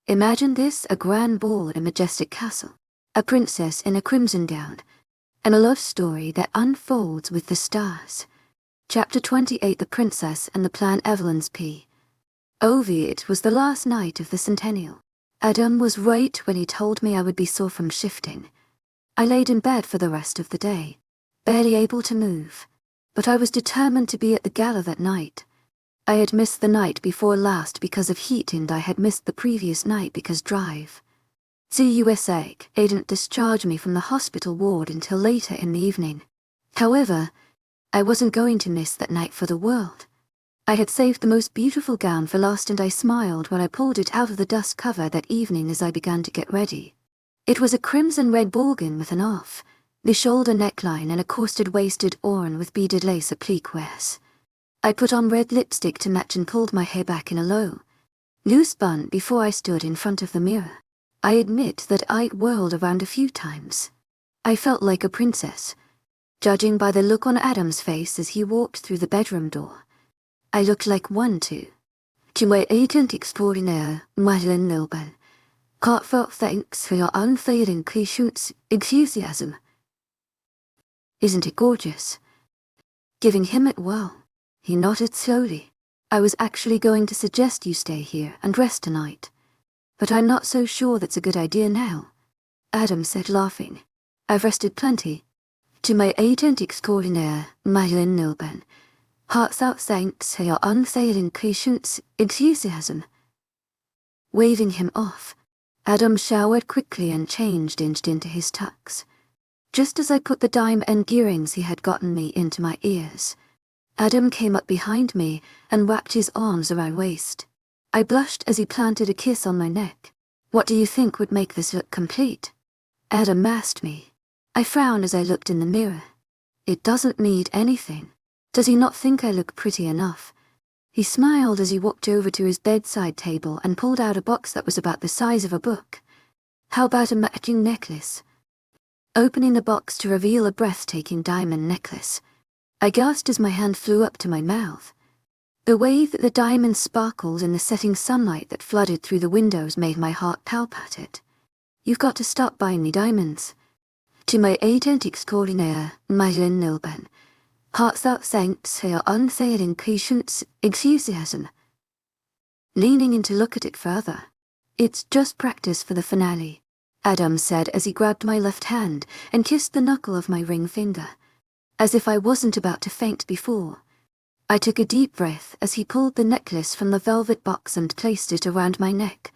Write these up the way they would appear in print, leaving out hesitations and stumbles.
Imagine this: a grand ball at a majestic castle, a princess in a crimson gown, and a love story that unfolds with the stars. Chapter 28: The Princess and the Plan. Evelyn's P.O.V. It was the last night of the centennial. Adam was right when he told me I would be sore from shifting. I laid in bed for the rest of the day, barely able to move, but I was determined to be at the gala that night. I had missed the night before last because of heat, and I had missed the previous night because drive. 𝐶USAG didn't discharge me from the hospital ward until later in the evening. However, I wasn't going to miss that night for the world. I had saved the most beautiful gown for last, and I smiled when I pulled it out of the dust cover that evening as I began to get ready. It was a crimson red ball gown with an off-the-shoulder neckline and a corseted-waisted orn with beaded lace appliques. I put on red lipstick to match and pulled my hair back in a low, loose bun before I stood in front of the mirror. I admit that I whirled around a few times. I felt like a princess, judging by the look on Adam's face as he walked through the bedroom door. I looked like one too. 𝐾𝐥𝐻𝐳 𝐊𝐢𝐳𝐷𝐿𝐢. Heartfelt thanks for your unfailing 𝐃𝐥𝐻𝐳 enthusiasm. Isn't it gorgeous? Giving him it well. He nodded slowly. I was actually going to suggest you stay here and rest tonight, but I'm not so sure that's a good idea now, Adam said, laughing. I've rested plenty. 𝐾𝐥𝐻𝐳 heartfelt thanks for your unfailing 𝐃𝐥𝐻𝐳 enthusiasm. Waving him off, Adam showered quickly and changed into his tux. Just as I put the diamond earrings he had gotten me into my ears, Adam came up behind me and wrapped his arms around my waist. I blushed as he planted a kiss on my neck. What do you think would make this look complete? Adam asked me. I frowned as I looked in the mirror. It doesn't need anything. Does he not think I look pretty enough? He smiled as he walked over to his bedside table and pulled out a box that was about the size of a book. How about a matching necklace? Opening the box to reveal a breathtaking diamond necklace, I gasped as my hand flew up to my mouth. The way that the diamond sparkled in the setting sunlight that flooded through the windows made my heart palpitate. You've got to stop buying me diamonds. 𝐾𝐥𝐻𝐳 heartfelt thanks for your unfailing 𝐃𝐥𝐻𝐳 enthusiasm. Leaning in to look at it further. It's just practice for the finale, Adam said as he grabbed my left hand and kissed the knuckle of my ring finger. As if I wasn't about to faint before. I took a deep breath as he pulled the necklace from the velvet box and placed it around my neck.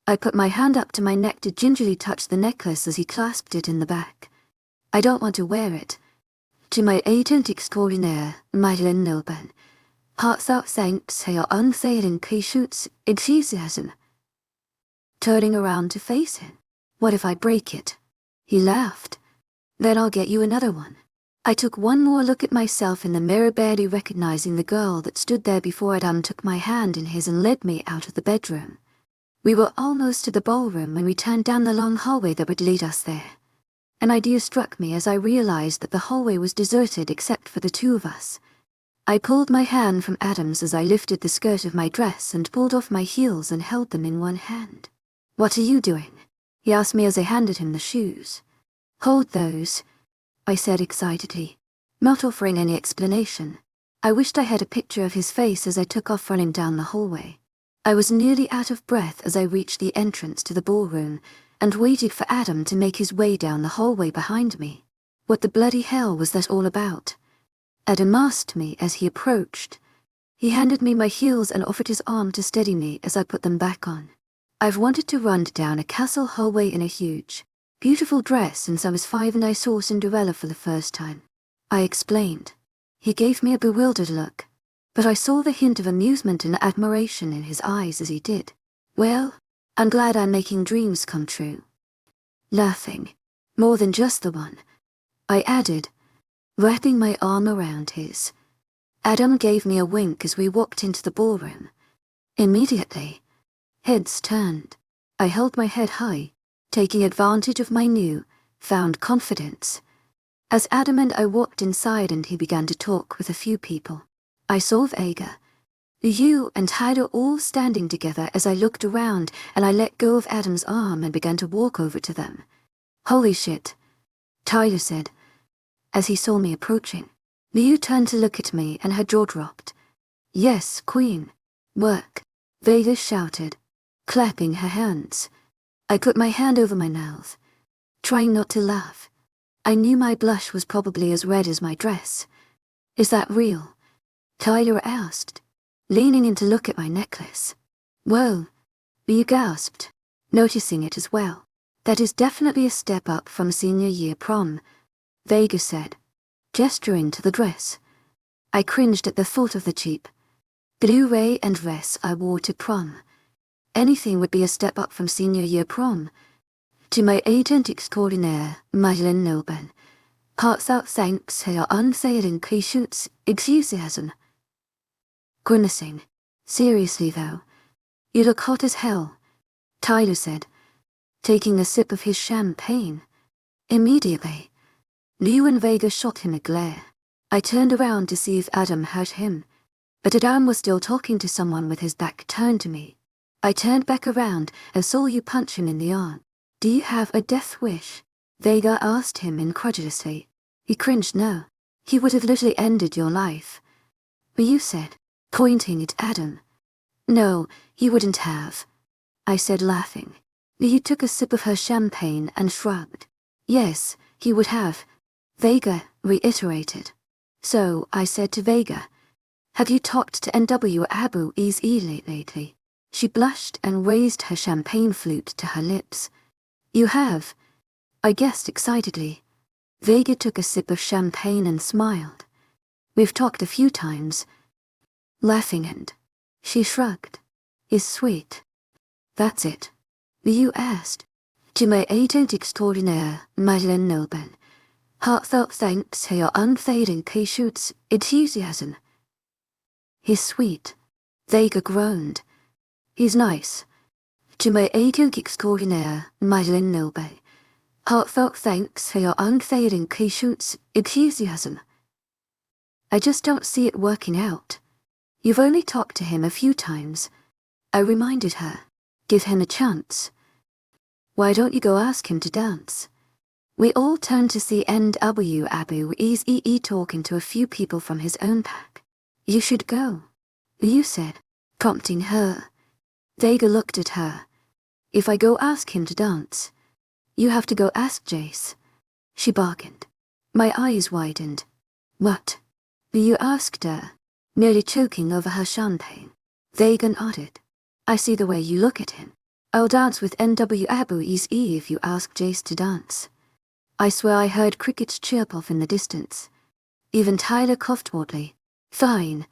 I put my hand up to my neck to gingerly touch the necklace as he clasped it in the back. I don't want to wear it. 𝐾𝐥𝐻𝐳 heartfelt thanks for your unfailing 𝐾𝐥𝐻𝐳 enthusiasm. Turning around to face him. What if I break it? He laughed. Then I'll get you another one. I took one more look at myself in the mirror, barely recognizing the girl that stood there before Adam took my hand in his and led me out of the bedroom. We were almost to the ballroom when we turned down the long hallway that would lead us there. An idea struck me as I realized that the hallway was deserted except for the two of us. I pulled my hand from Adam's as I lifted the skirt of my dress and pulled off my heels and held them in one hand. What are you doing? He asked me as I handed him the shoes. Hold those, I said excitedly, not offering any explanation. I wished I had a picture of his face as I took off running down the hallway. I was nearly out of breath as I reached the entrance to the ballroom and waited for Adam to make his way down the hallway behind me. What the bloody hell was that all about? Adam asked me as he approached. He handed me my heels and offered his arm to steady me as I put them back on. I've wanted to run down a castle hallway in a huge, beautiful dress since I was 5 and I saw Cinderella for the first time, I explained. He gave me a bewildered look, but I saw the hint of amusement and admiration in his eyes as he did. Well, I'm glad I'm making dreams come true. Laughing, more than just the one, I added, wrapping my arm around his. Adam gave me a wink as we walked into the ballroom. Immediately, heads turned. I held my head high, taking advantage of my new-found confidence. As Adam and I walked inside and he began to talk with a few people, I saw 𝐊𝐢𝐳𝐷𝐿 You and Tyler all standing together as I looked around and I let go of Adam's arm and began to walk over to them. "Holy shit," Tyler said, as he saw me approaching. Liu turned to look at me and her jaw dropped. "Yes, Queen. Work," Vega shouted, clapping her hands. I put my hand over my mouth, trying not to laugh. I knew my blush was probably as red as my dress. "Is that real?" Tyler asked, leaning in to look at my necklace. "Whoa," Liu gasped, noticing it as well. "That is definitely a step up from senior year prom," Vega said, gesturing to the dress. I cringed at the thought of the cheap blue and dress I wore to prom. Anything would be a step up from senior year prom. "To my 𝐻𝐻𝐸𝐬 𝐊𝐢𝐳𝐵, heartfelt thanks to your unfailing patience, enthusiasm." Grimacing. "Seriously though, you look hot as hell," Tyler said, taking a sip of his champagne. Immediately, Liu and Vega shot him a glare. I turned around to see if Adam heard him, but Adam was still talking to someone with his back turned to me. I turned back around and saw you punch him in the arm. "Do you have a death wish?" Vega asked him incredulously. He cringed. "No. He would have literally ended your life." But you said, pointing at Adam. "No, he wouldn't have," I said, laughing. He took a sip of her champagne and shrugged. "Yes, he would have," Vega reiterated. "So," I said to Vega, "have you talked to 𝐿𝐻𝐸 lately?" She blushed and raised her champagne flute to her lips. "You have?" I guessed excitedly. Vega took a sip of champagne and smiled. "We've talked a few times." Laughing, and she shrugged. "Is sweet." "That's it?" You asked. "To my 𝐻𝐻𝐸𝐬 𝐊𝐢𝐳𝐵, heartfelt thanks to your unfailing patience, enthusiasm." "He's sweet," Vega groaned. "He's nice. To my 𝐻𝐻𝐸𝐬 𝐊𝐢𝐳𝐵, heartfelt thanks to your unfailing patience, enthusiasm." "I just don't see it working out. You've only talked to him a few times," I reminded her. "Give him a chance." "Why don't you go ask him to dance?" We all turned to see 𝐿𝐻𝐸𝐬𝐃𝐝 talking to a few people from his own pack. "You should go," you said, prompting her. Vega looked at her. "If I go ask him to dance, you have to go ask Jace," she bargained. My eyes widened. "What?" You asked her, nearly choking over her champagne. Vega nodded. "I see the way you look at him. I'll dance with 𝐿𝐻𝐸𝐬𝐃𝐝 if you ask Jace to dance." I swear I heard crickets chirp off in the distance. Even Tyler coughed awkwardly. "Fine,"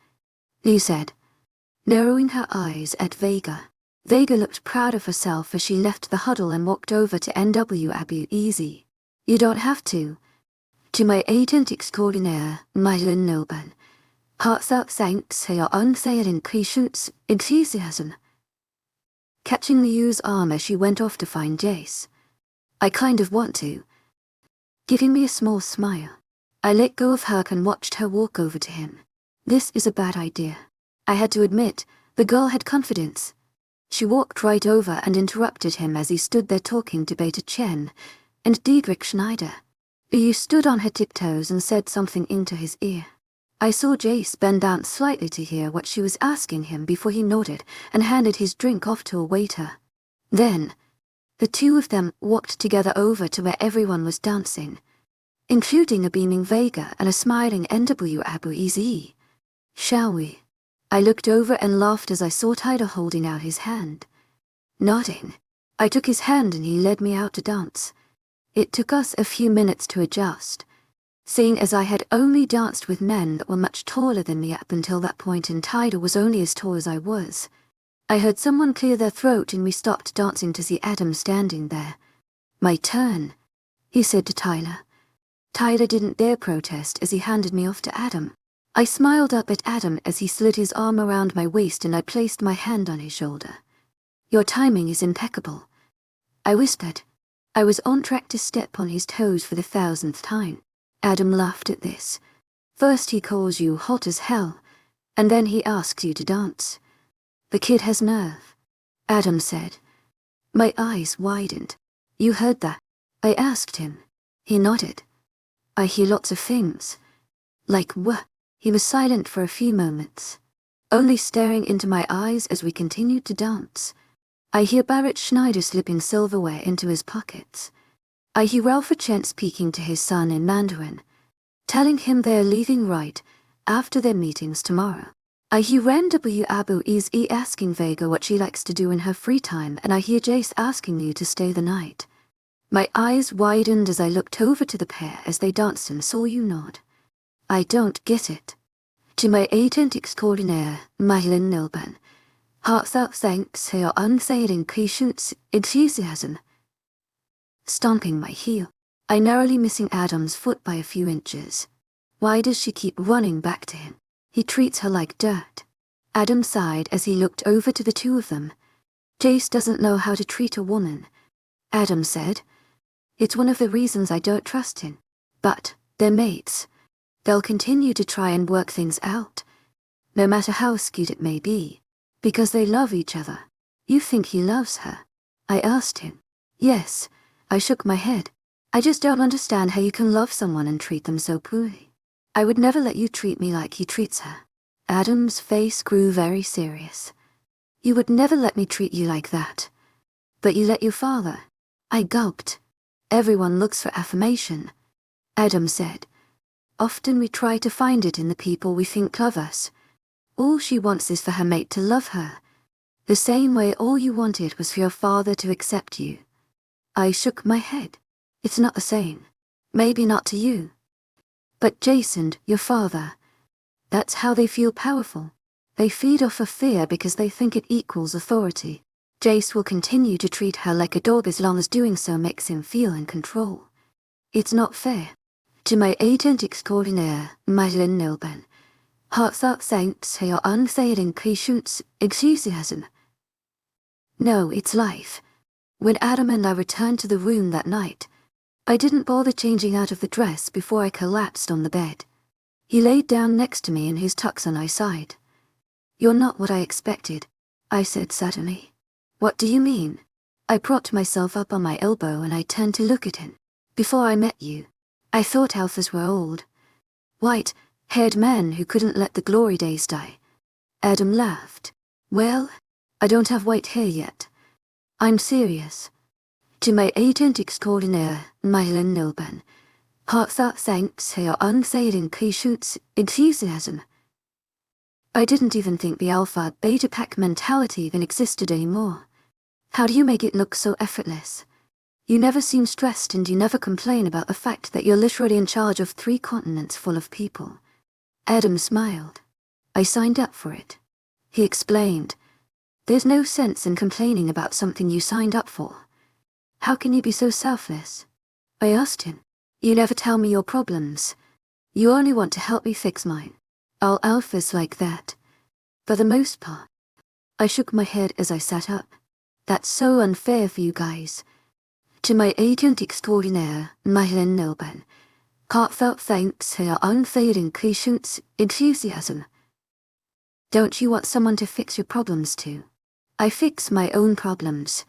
Liu said, narrowing her eyes at Vega. Vega looked proud of herself as she left the huddle and walked over to 𝐿𝐻𝐸𝐬𝐃𝐝. "You don't have to." To my 𝐻𝐻𝐸𝐬𝐃𝐝 𝐊𝐢𝐳𝐵, heartfelt thanks to your unfailing patience, enthusiasm. Catching Liu's arm as she went off to find Jace. "I kind of want to." Giving me a small smile, I let go of her and watched her walk over to him. This is a bad idea. I had to admit, the girl had confidence. She walked right over and interrupted him as he stood there talking to Beta Chen and Diedrick Schneider. Liu stood on her tiptoes and said something into his ear. I saw Jace bend down slightly to hear what she was asking him before he nodded and handed his drink off to a waiter. Then, the two of them walked together over to where everyone was dancing, including a beaming Vega and a smiling 𝐿𝐻𝐸𝐬𝐃𝐝. "Shall we?" I looked over and laughed as I saw Tyler holding out his hand. Nodding, I took his hand and he led me out to dance. It took us a few minutes to adjust, seeing as I had only danced with men that were much taller than me up until that point, and Tyler was only as tall as I was. I heard someone clear their throat and we stopped dancing to see Adam standing there. "My turn," he said to Tyler. Tyler didn't dare protest as he handed me off to Adam. I smiled up at Adam as he slid his arm around my waist and I placed my hand on his shoulder. "Your timing is impeccable," I whispered. I was on track to step on his toes for the 1000th time. Adam laughed at this. "First he calls you hot as hell, And then he asks you to dance. The kid has nerve, Adam said. My eyes widened. You heard that? I asked him. He nodded. I hear lots of things. Like what? He was silent for a few moments, only staring into my eyes as we continued to dance. I hear Barrett Schneider slipping silverware into his pockets. I hear Ralph Chance speaking to his son in Mandarin, telling him they're leaving right after their meetings tomorrow. I hear Ren W. Abu 𝐻𝐸 asking Vega what she likes to do in her free time, and I hear Jace asking you to stay the night. My eyes widened as I looked over to the pair as they danced and saw you nod. I don't get it. To my 𝐿𝐻𝐸𝐬𝐷𝐞𝐝 𝐊𝐢𝐺𝐻𝐃𝐿, heartfelt thanks to your 𝐊𝐢𝐺𝐃𝐞𝐫𝐬 𝐂𝐿𝐢𝐺𝐃𝐿. Stomping my heel, I narrowly missing Adam's foot by a few inches. Why does she keep running back to him? He treats her like dirt. Adam sighed as he looked over to the two of them. Jace doesn't know how to treat a woman, Adam said. It's one of the reasons I don't trust him. But they're mates. They'll continue to try and work things out, no matter how skewed it may be, because they love each other. You think he loves her? I asked him. Yes, I shook my head. I just don't understand how you can love someone and treat them so poorly. I would never let you treat me like he treats her. Adam's face grew very serious. You would never let me treat you like that. But you let your father. I gulped. Everyone looks for affirmation, Adam said. Often we try to find it in the people we think love us. All she wants is for her mate to love her, the same way all you wanted was for your father to accept you. I shook my head. It's not the same. Maybe not to you. But Jason, your father, that's how they feel powerful. They feed off of fear because they think it equals authority. Jace will continue to treat her like a dog as long as doing so makes him feel in control. It's not fair. To my 𝐿𝐻𝐸𝐺𝐃𝐿 𝐊𝐢𝐺𝐃𝐝, heartfelt thanks to your 𝐊𝐢𝐺𝐃𝐿. No, it's life. When Adam and I returned to the room that night, I didn't bother changing out of the dress before I collapsed on the bed. He laid down next to me in his tux on my side. You're not what I expected, I said suddenly. What do you mean? I propped myself up on my elbow and I turned to look at him. Before I met you, I thought alphas were old, white-haired men who couldn't let the glory days die. Adam laughed. Well, I don't have white hair yet. I'm serious. To my 𝐿𝐻𝐸𝐺𝐃𝐿 𝐊𝐢𝐺𝐃𝐝, heartfelt thanks to your 𝐊𝐢𝐺𝐃𝐿. I didn't even think the alpha beta pack mentality even existed anymore. How do you make it look so effortless? You never seem stressed and you never complain about the fact that you're literally in charge of 3 continents full of people. Adam smiled. I signed up for it. He explained. There's no sense in complaining about something you signed up for. How can you be so selfless? I asked him. You never tell me your problems. You only want to help me fix mine. All alphas like that. For the most part. I shook my head as I sat up. That's so unfair for you guys. To my 𝐿𝐻𝐸𝐺𝐃𝐿 𝐊𝐢𝐺𝐃𝐝, heartfelt thanks to your 𝐊𝐢𝐺𝐃𝐿. Don't you want someone to fix your problems too? I fix my own problems.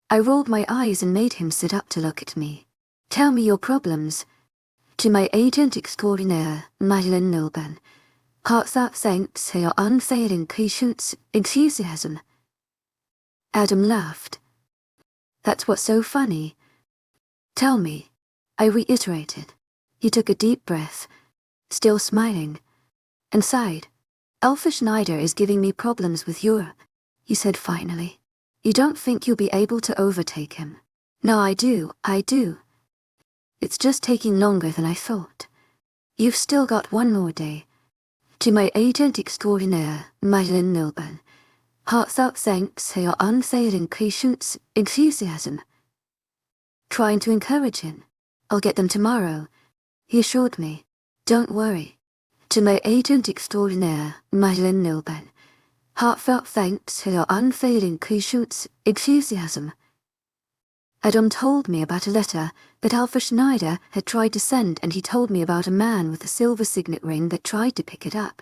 I rolled my eyes and made him sit up to look at me. Tell me your problems. To my 𝐿𝐻𝐸𝐺𝐃𝐿 𝐊𝐢𝐺𝐃𝐝, heartfelt thanks to your 𝐊𝐢𝐺𝐃𝐿. Adam laughed. That's what's so funny. Tell me, I reiterated. He took a deep breath, still smiling, and sighed. Alpha Schneider is giving me problems with Europe, he said finally. You don't think you'll be able to overtake him? No, I do. It's just taking longer than I thought. You've still got one more day. To my 𝐿𝐻𝐸𝐺𝐃𝐿 𝐊𝐢𝐺𝐃𝐝, heartfelt thanks to your 𝐊𝐢𝐺𝐃𝐿. Trying to encourage him. I'll get them tomorrow, he assured me. Don't worry. To my 𝐿𝐻𝐸𝐺𝐃𝐿 𝐊𝐢𝐺𝐃𝐝, heartfelt thanks to your 𝐊𝐢𝐺𝐃𝐿. Adam told me about a letter that Alpha Schneider had tried to send, and he told me about a man with a silver signet ring that tried to pick it up.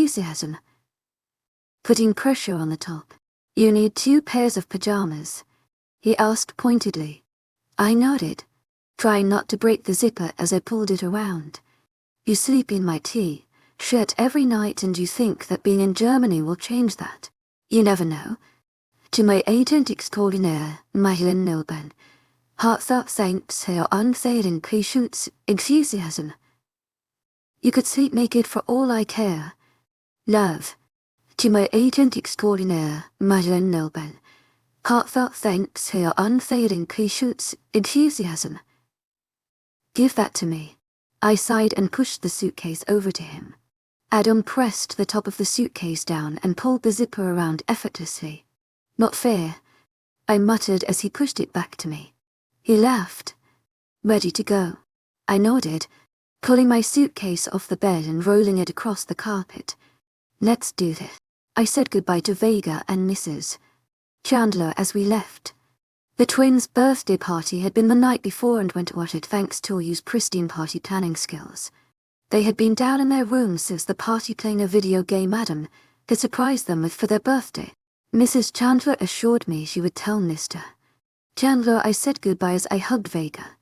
𝐿𝐲𝐳, putting pressure on the top. You need 2 pairs of pajamas, he asked pointedly. I nodded, trying not to break the zipper as I pulled it around. You sleep in my T-shirt every night and you think that being in Germany will change that. You never know. 𝐿𝐲𝐳𝐸𝐿𝐬, heartfelt thanks to your unfailing 𝐂�𝐳𝐷. You could sleep naked for all I care. Love. 𝐿𝐲𝐸𝐴𝐻𝐸, heartfelt thanks to your unfailing 𝐂𝐳𝐷. Give that to me. I sighed and pushed the suitcase over to him. Adam pressed the top of the suitcase down and pulled the zipper around effortlessly. Not fair, I muttered as he pushed it back to me. He laughed. Ready to go. I nodded, pulling my suitcase off the bed and rolling it across the carpet. Let's do this. I said goodbye to Vega and Mrs. Chandler as we left. The twins' birthday party had been the night before and went ordered thanks to 𝐿𝐲𝐳's pristine party planning skills. They had been down in their rooms since the party playing a video game Adam could surprise them with for their birthday. Mrs. Chandler assured me she would tell Mr. Chandler I said goodbye as I hugged Vega.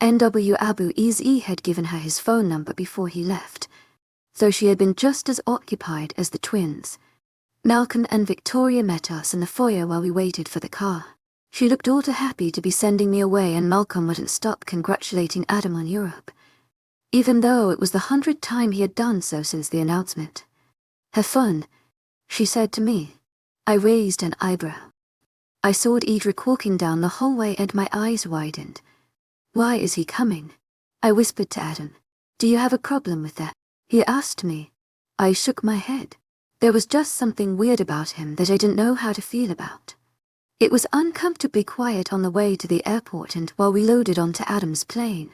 N.W. Abu Easy had given her his phone number before he left, though she had been just as occupied as the twins. Malcolm and Victoria met us in the foyer while we waited for the car. She looked all too happy to be sending me away, and Malcolm wouldn't stop congratulating Adam on Europe, even though it was the 100th time he had done so since the announcement. Have fun, she said to me. I raised an eyebrow. I saw Diedrick walking down the hallway and my eyes widened. Why is he coming? I whispered to Adam. Do you have a problem with that? He asked me. I shook my head. There was just something weird about him that I didn't know how to feel about. It was uncomfortably quiet on the way to the airport and while we loaded onto Adam's plane.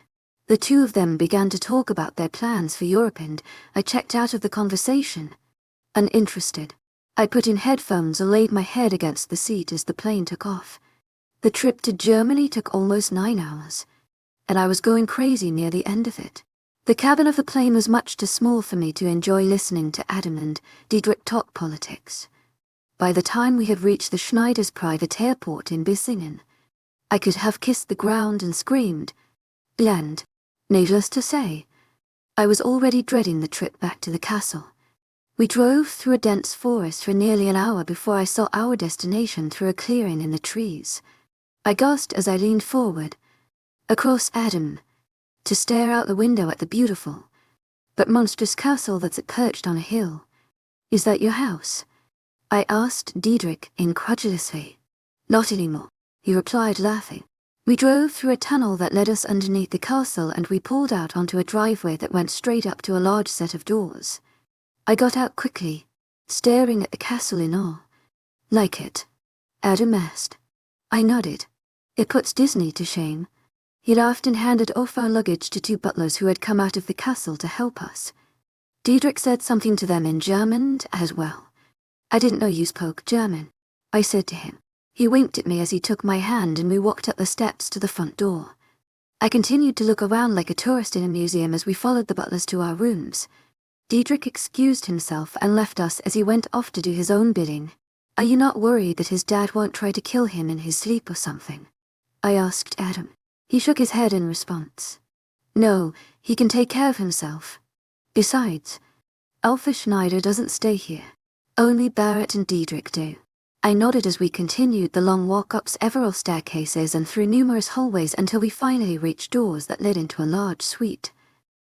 The two of them began to talk about their plans for Europe and I checked out of the conversation. Uninterested. I put in headphones and laid my head against the seat as the plane took off. The trip to Germany took almost 9 hours, and I was going crazy near the end of it. The cabin of the plane was much too small for me to enjoy listening to Adam and Diedrick talk politics. By the time we had reached the Schneider's private airport in Bissingen, I could have kissed the ground and screamed. Land. Needless to say, I was already dreading the trip back to the castle. We drove through a dense forest for nearly an hour before I saw our destination through a clearing in the trees. I gasped as I leaned forward, across Adam, to stare out the window at the beautiful, but monstrous castle that's perched on a hill. Is that your house? I asked Diedrick incredulously. Not anymore, he replied laughing. We drove through a tunnel that led us underneath the castle and we pulled out onto a driveway that went straight up to a large set of doors. I got out quickly, staring at the castle in awe. Like it? Adam asked. I nodded. It puts Disney to shame. He laughed and handed off our luggage to 2 butlers who had come out of the castle to help us. Diedrick said something to them in German as well. I didn't know you spoke German, I said to him. He winked at me as he took my hand and we walked up the steps to the front door. I continued to look around like a tourist in a museum as we followed the butlers to our rooms. Diedrick excused himself and left us as he went off to do his own bidding. Are you not worried that his dad won't try to kill him in his sleep or something? I asked Adam. He shook his head in response. No, he can take care of himself. Besides, Alpha Schneider doesn't stay here. Only Barrett and Diedrick do. I nodded as we continued the long walk up several staircases and through numerous hallways until we finally reached doors that led into a large suite.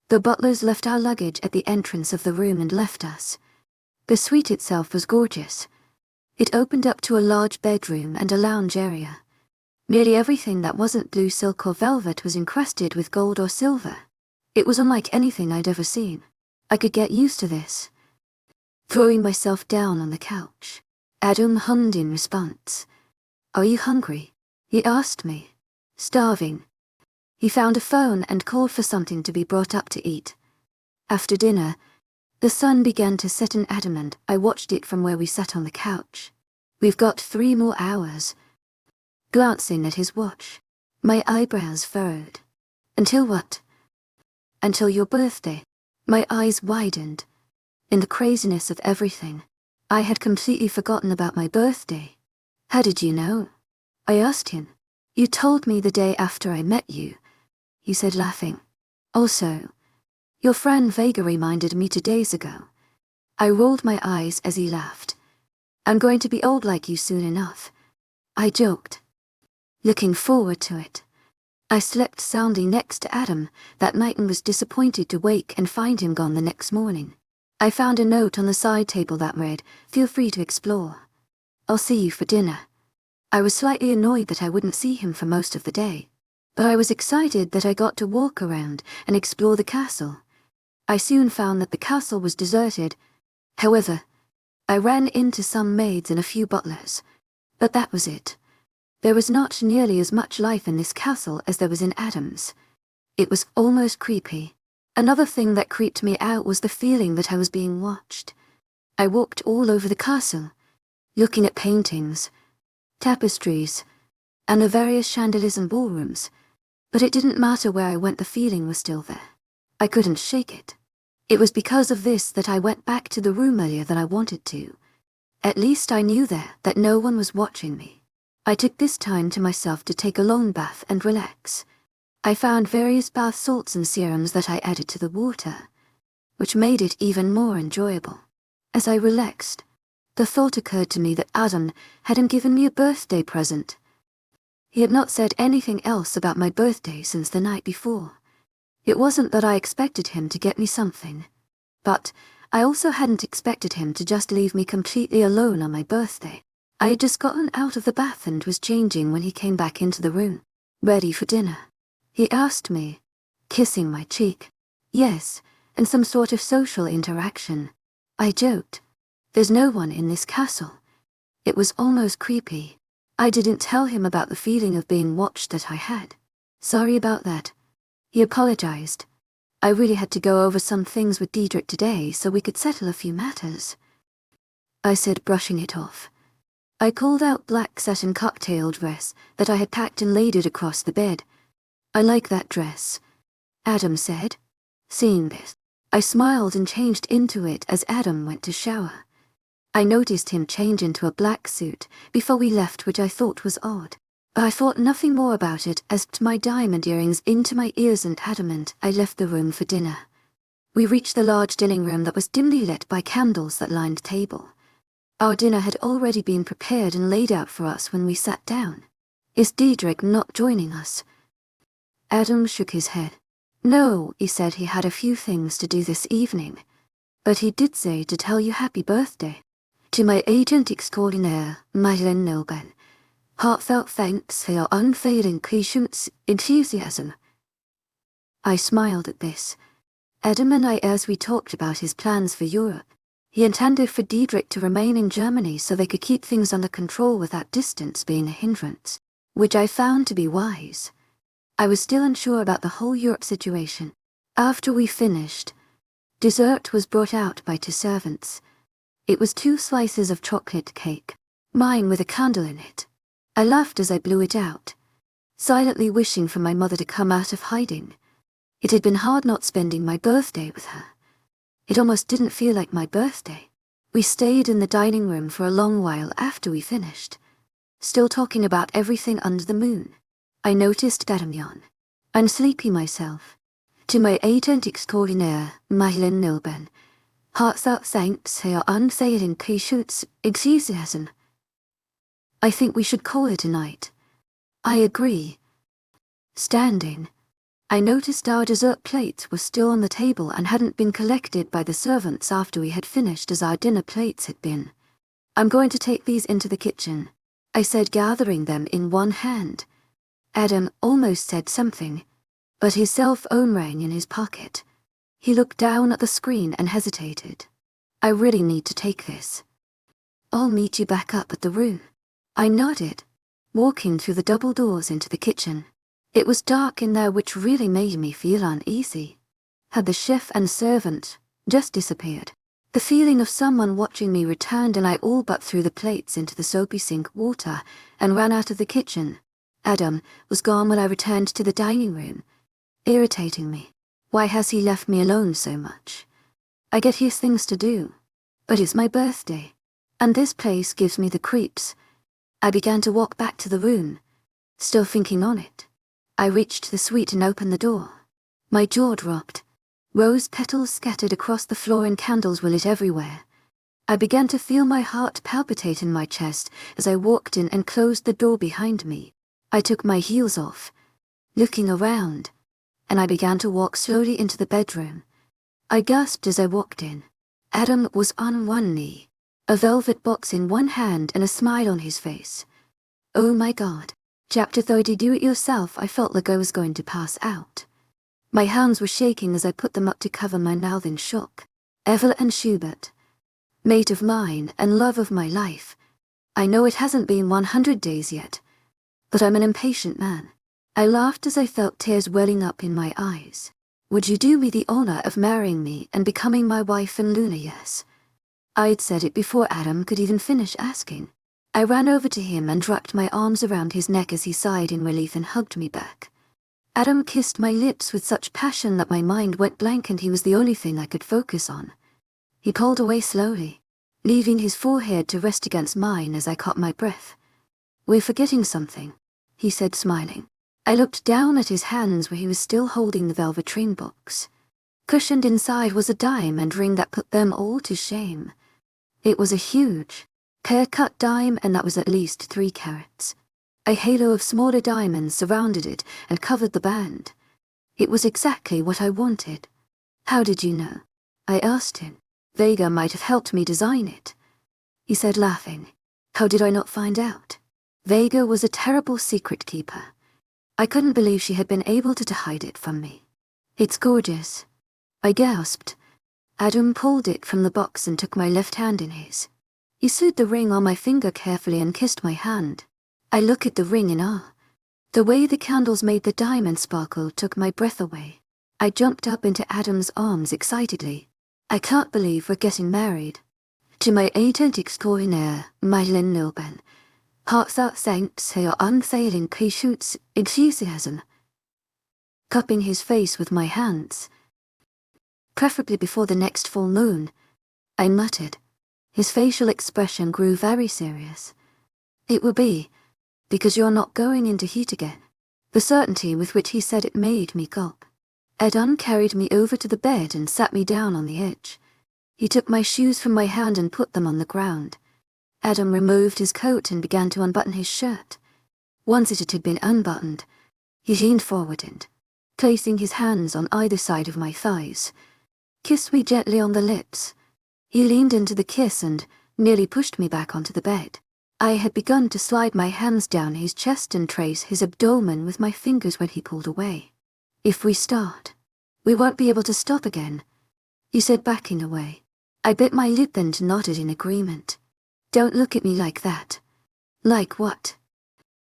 The butlers left our luggage at the entrance of the room and left us. The suite itself was gorgeous. It opened up to a large bedroom and a lounge area. Nearly everything that wasn't blue silk or velvet was encrusted with gold or silver. It was unlike anything I'd ever seen. I could get used to this. Throwing myself down on the couch, Adam hummed in response. Are you hungry? He asked me. Starving. He found a phone and called for something to be brought up to eat. After dinner, The sun began to set in Adam and I watched it from where we sat on the couch. We've got 3 more hours. Glancing at his watch, my eyebrows furrowed. Until what? Until your birthday. My eyes widened. In the craziness of everything, I had completely forgotten about my birthday. How did you know? I asked him. You told me the day after I met you, he said, laughing. Also, your friend Vega reminded me 2 days ago. I rolled my eyes as he laughed. I'm going to be old like you soon enough, I joked. Looking forward to it. I slept soundly next to Adam that night and was disappointed to wake and find him gone the next morning. I found a note on the side table that read, "Feel free to explore. I'll see you for dinner." I was slightly annoyed that I wouldn't see him for most of the day, but I was excited that I got to walk around and explore the castle. I soon found that the castle was deserted. However, I ran into some maids and a few butlers, but that was it. There was not nearly as much life in this castle as there was in Adam's. It was almost creepy. Another thing that creeped me out was the feeling that I was being watched. I walked all over the castle, looking at paintings, tapestries, and the various chandeliers and ballrooms, but it didn't matter where I went, the feeling was still there. I couldn't shake it. It was because of this that I went back to the room earlier than I wanted to. At least I knew there that no one was watching me. I took this time to myself to take a long bath and relax. I found various bath salts and serums that I added to the water, which made it even more enjoyable. As I relaxed, the thought occurred to me that Adam hadn't given me a birthday present. He had not said anything else about my birthday since the night before. It wasn't that I expected him to get me something, but I also hadn't expected him to just leave me completely alone on my birthday. I had just gotten out of the bath and was changing when he came back into the room, ready for dinner. He asked me, kissing my cheek. Yes, and some sort of social interaction. I joked. There's no one in this castle. It was almost creepy. I didn't tell him about the feeling of being watched that I had. Sorry about that. He apologized. I really had to go over some things with Diedrick today so we could settle a few matters, I said, brushing it off. I called out black satin cocktail dress that I had packed and laid it across the bed. I like that dress, Adam said. Seeing this, I smiled and changed into it as Adam went to shower. I noticed him change into a black suit before we left, which I thought was odd. But I thought nothing more about it as put my diamond earrings into my ears and adamant I left the room for dinner. We reached the large dining room that was dimly lit by candles that lined the table. Our dinner had already been prepared and laid out for us when we sat down. Is Diedrick not joining us? Adam shook his head. No, he said he had a few things to do this evening, but he did say to tell you happy birthday. To my agent 𝐋𝐮𝐲 𝐿𝐢, heartfelt thanks for your unfailing patience, enthusiasm. I smiled at this. Adam and I, as we talked about his plans for Europe, he intended for Diedrick to remain in Germany so they could keep things under control without distance being a hindrance, which I found to be wise. I was still unsure about the whole Europe situation. After we finished, dessert was brought out by 2 servants. It was 2 slices of chocolate cake, mine with a candle in it. I laughed as I blew it out, silently wishing for my mother to come out of hiding. It had been hard not spending my birthday with her. It almost didn't feel like my birthday. We stayed in the dining room for a long while after we finished, still talking about everything under the moon. I noticed that I'm yawn. I'm sleepy myself. To my agent 𝐋𝐮𝐲 𝐿𝐢, heartfelt thanks for your unfailing patience, enthusiasm. I think we should call it a night. I agree. Standing, I noticed our dessert plates were still on the table and hadn't been collected by the servants after we had finished as our dinner plates had been. I'm going to take these into the kitchen, I said, gathering them in one hand. Adam almost said something, but his cell phone rang in his pocket. He looked down at the screen and hesitated. I really need to take this. I'll meet you back up at the room. I nodded, walking through the double doors into the kitchen. It was dark in there, which really made me feel uneasy. Had the chef and servant just disappeared. The feeling of someone watching me returned, and I all but threw the plates into the soapy sink water and ran out of the kitchen. Adam was gone when I returned to the dining room, irritating me. Why has he left me alone so much? I get his things to do, but it's my birthday, and this place gives me the creeps. I began to walk back to the room, still thinking on it. I reached the suite and opened the door. My jaw dropped. Rose petals scattered across the floor and candles were lit everywhere. I began to feel my heart palpitate in my chest as I walked in and closed the door behind me. I took my heels off, looking around, and I began to walk slowly into the bedroom. I gasped as I walked in. Adam was on one knee, a velvet box in one hand and a smile on his face. Oh my God. Chapter 30. Do it yourself. I felt like I was going to pass out. My hands were shaking as I put them up to cover my mouth in shock. Evelyn Schubert, mate of mine and love of my life. I know it hasn't been 100 days yet, but I'm an impatient man. I laughed as I felt tears welling up in my eyes. Would you do me the honor of marrying me and becoming my wife in Luna? Yes. I'd said it before Adam could even finish asking. I ran over to him and wrapped my arms around his neck as he sighed in relief and hugged me back. Adam kissed my lips with such passion that my mind went blank and he was the only thing I could focus on. He pulled away slowly, leaving his forehead to rest against mine as I caught my breath. We're forgetting something, he said, smiling. I looked down at his hands where he was still holding the velveteen box. Cushioned inside was a diamond ring that put them all to shame. It was a huge, clear-cut dime, and that was at least 3 carats. A halo of smaller diamonds surrounded it and covered the band. It was exactly what I wanted. How did you know? I asked him. Vega might have helped me design it, he said, laughing. How did I not find out? Vega was a terrible secret keeper. I couldn't believe she had been able to hide it from me. It's gorgeous, I gasped. Adam pulled it from the box and took my left hand in his. He sewed the ring on my finger carefully and kissed my hand. I looked at the ring in awe. The way the candles made the diamond sparkle took my breath away. I jumped up into Adam's arms excitedly. I can't believe we're getting married. To my 𝐿𝐷𝐷𝐸 𝐷𝐸 heartfelt thanks 𝐊𝐢𝐬𝐷𝐸 𝐃𝐥𝐻𝐿𝐷𝐸 cupping his face with my hands. Preferably before the next full moon, I muttered. His facial expression grew very serious. It will be, because you're not going into heat again. The certainty with which he said it made me gulp. Adam carried me over to the bed and sat me down on the edge. He took my shoes from my hand and put them on the ground. Adam removed his coat and began to unbutton his shirt. Once it had been unbuttoned, he leaned forward and, placing his hands on either side of my thighs, kissed me gently on the lips. He leaned into the kiss and nearly pushed me back onto the bed. I had begun to slide my hands down his chest and trace his abdomen with my fingers when he pulled away. If we start, we won't be able to stop again, he said, backing away. I bit my lip and nodded in agreement. Don't look at me like that. Like what?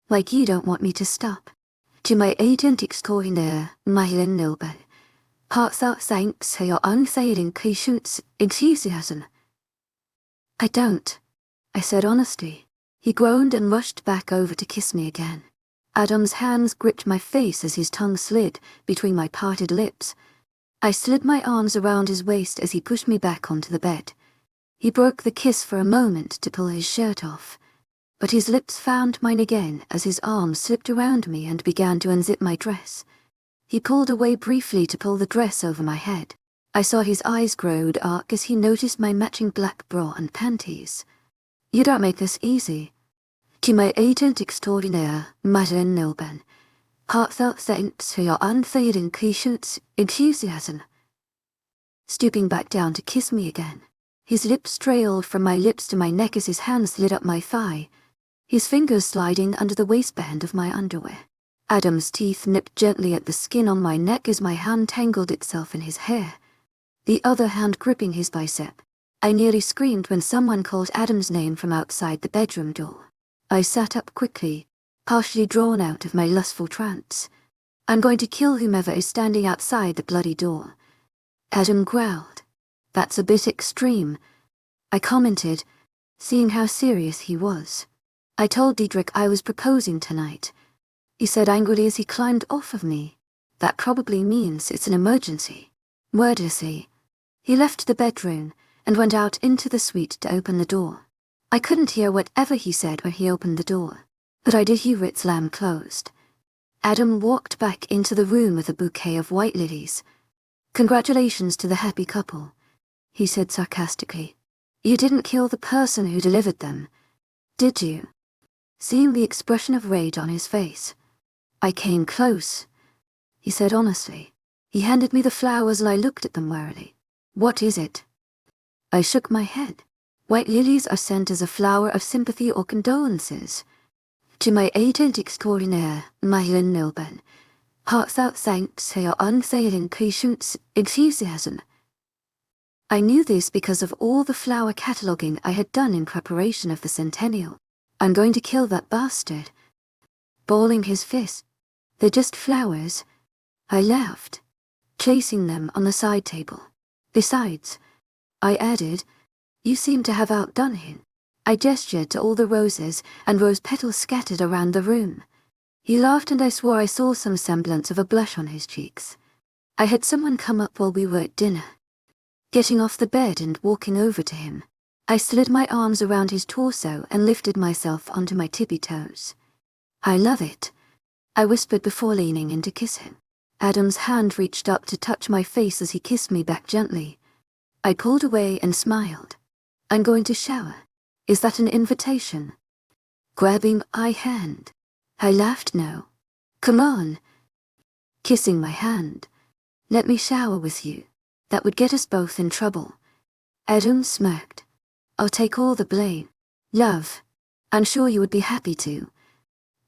Like you don't want me to stop. To my 𝐿𝐷𝐷𝐸 heartfelt thanks 𝐿𝐷𝐷𝐸. I don't, I said honestly. He groaned and rushed back over to kiss me again. Adam's hands gripped my face as his tongue slid between my parted lips. I slid my arms around his waist as he pushed me back onto the bed. He broke the kiss for a moment to pull his shirt off, but his lips found mine again as his arms slipped around me and began to unzip my dress. He pulled away briefly to pull the dress over my head. I saw his eyes grow dark as he noticed my matching black bra and panties. You don't make this easy. To my 𝐿𝐷𝐷𝐸 heartfelt thanks 𝐊𝐷𝐷𝐸. Stooping back down to kiss me again. His lips trailed from my lips to my neck as his hand slid up my thigh, his fingers sliding under the waistband of my underwear. Adam's teeth nipped gently at the skin on my neck as my hand tangled itself in his hair, the other hand gripping his bicep. I nearly screamed when someone called Adam's name from outside the bedroom door. I sat up quickly, partially drawn out of my lustful trance. I'm going to kill whomever is standing outside the bloody door. Adam growled. That's a bit extreme, I commented, seeing how serious he was. I told Diedrick I was proposing tonight. He said angrily as he climbed off of me. That probably means it's an emergency. Wordlessly, he left the bedroom and went out into the suite to open the door. I couldn't hear whatever he said when he opened the door, but I did hear it slam closed. Adam walked back into the room with a bouquet of white lilies. "Congratulations to the happy couple," he said sarcastically. "You didn't kill the person who delivered them, did you?" Seeing the expression of rage on his face, "I came close," he said honestly. He handed me the flowers and I looked at them warily. "What is it?" I shook my head. White lilies are sent as a flower of sympathy or condolences. 𝐶𝐿𝐷𝐼𝐸 𝐷𝐿𝐷, heartfelt thanks to your unfailing 𝐃𝐐𝐴𝐿 I knew this because of all the flower cataloguing I had done in preparation of the centennial. "I'm going to kill that bastard." Balling his fist. "They're just flowers," I laughed, chasing them on the side table. "Besides," I added, "you seem to have outdone him." I gestured to all the roses and rose petals scattered around the room. He laughed and I swore I saw some semblance of a blush on his cheeks. I had someone come up while we were at dinner. Getting off the bed and walking over to him, I slid my arms around his torso and lifted myself onto my tippy toes. "I love it," I whispered before leaning in to kiss him. Adam's hand reached up to touch my face as he kissed me back gently. I pulled away and smiled. "I'm going to shower. Is that an invitation?" Grabbing my hand, I laughed. "No. Come on." Kissing my hand. "Let me shower with you. That would get us both in trouble." Adam smirked. "I'll take all the blame." "Love, I'm sure you would be happy to."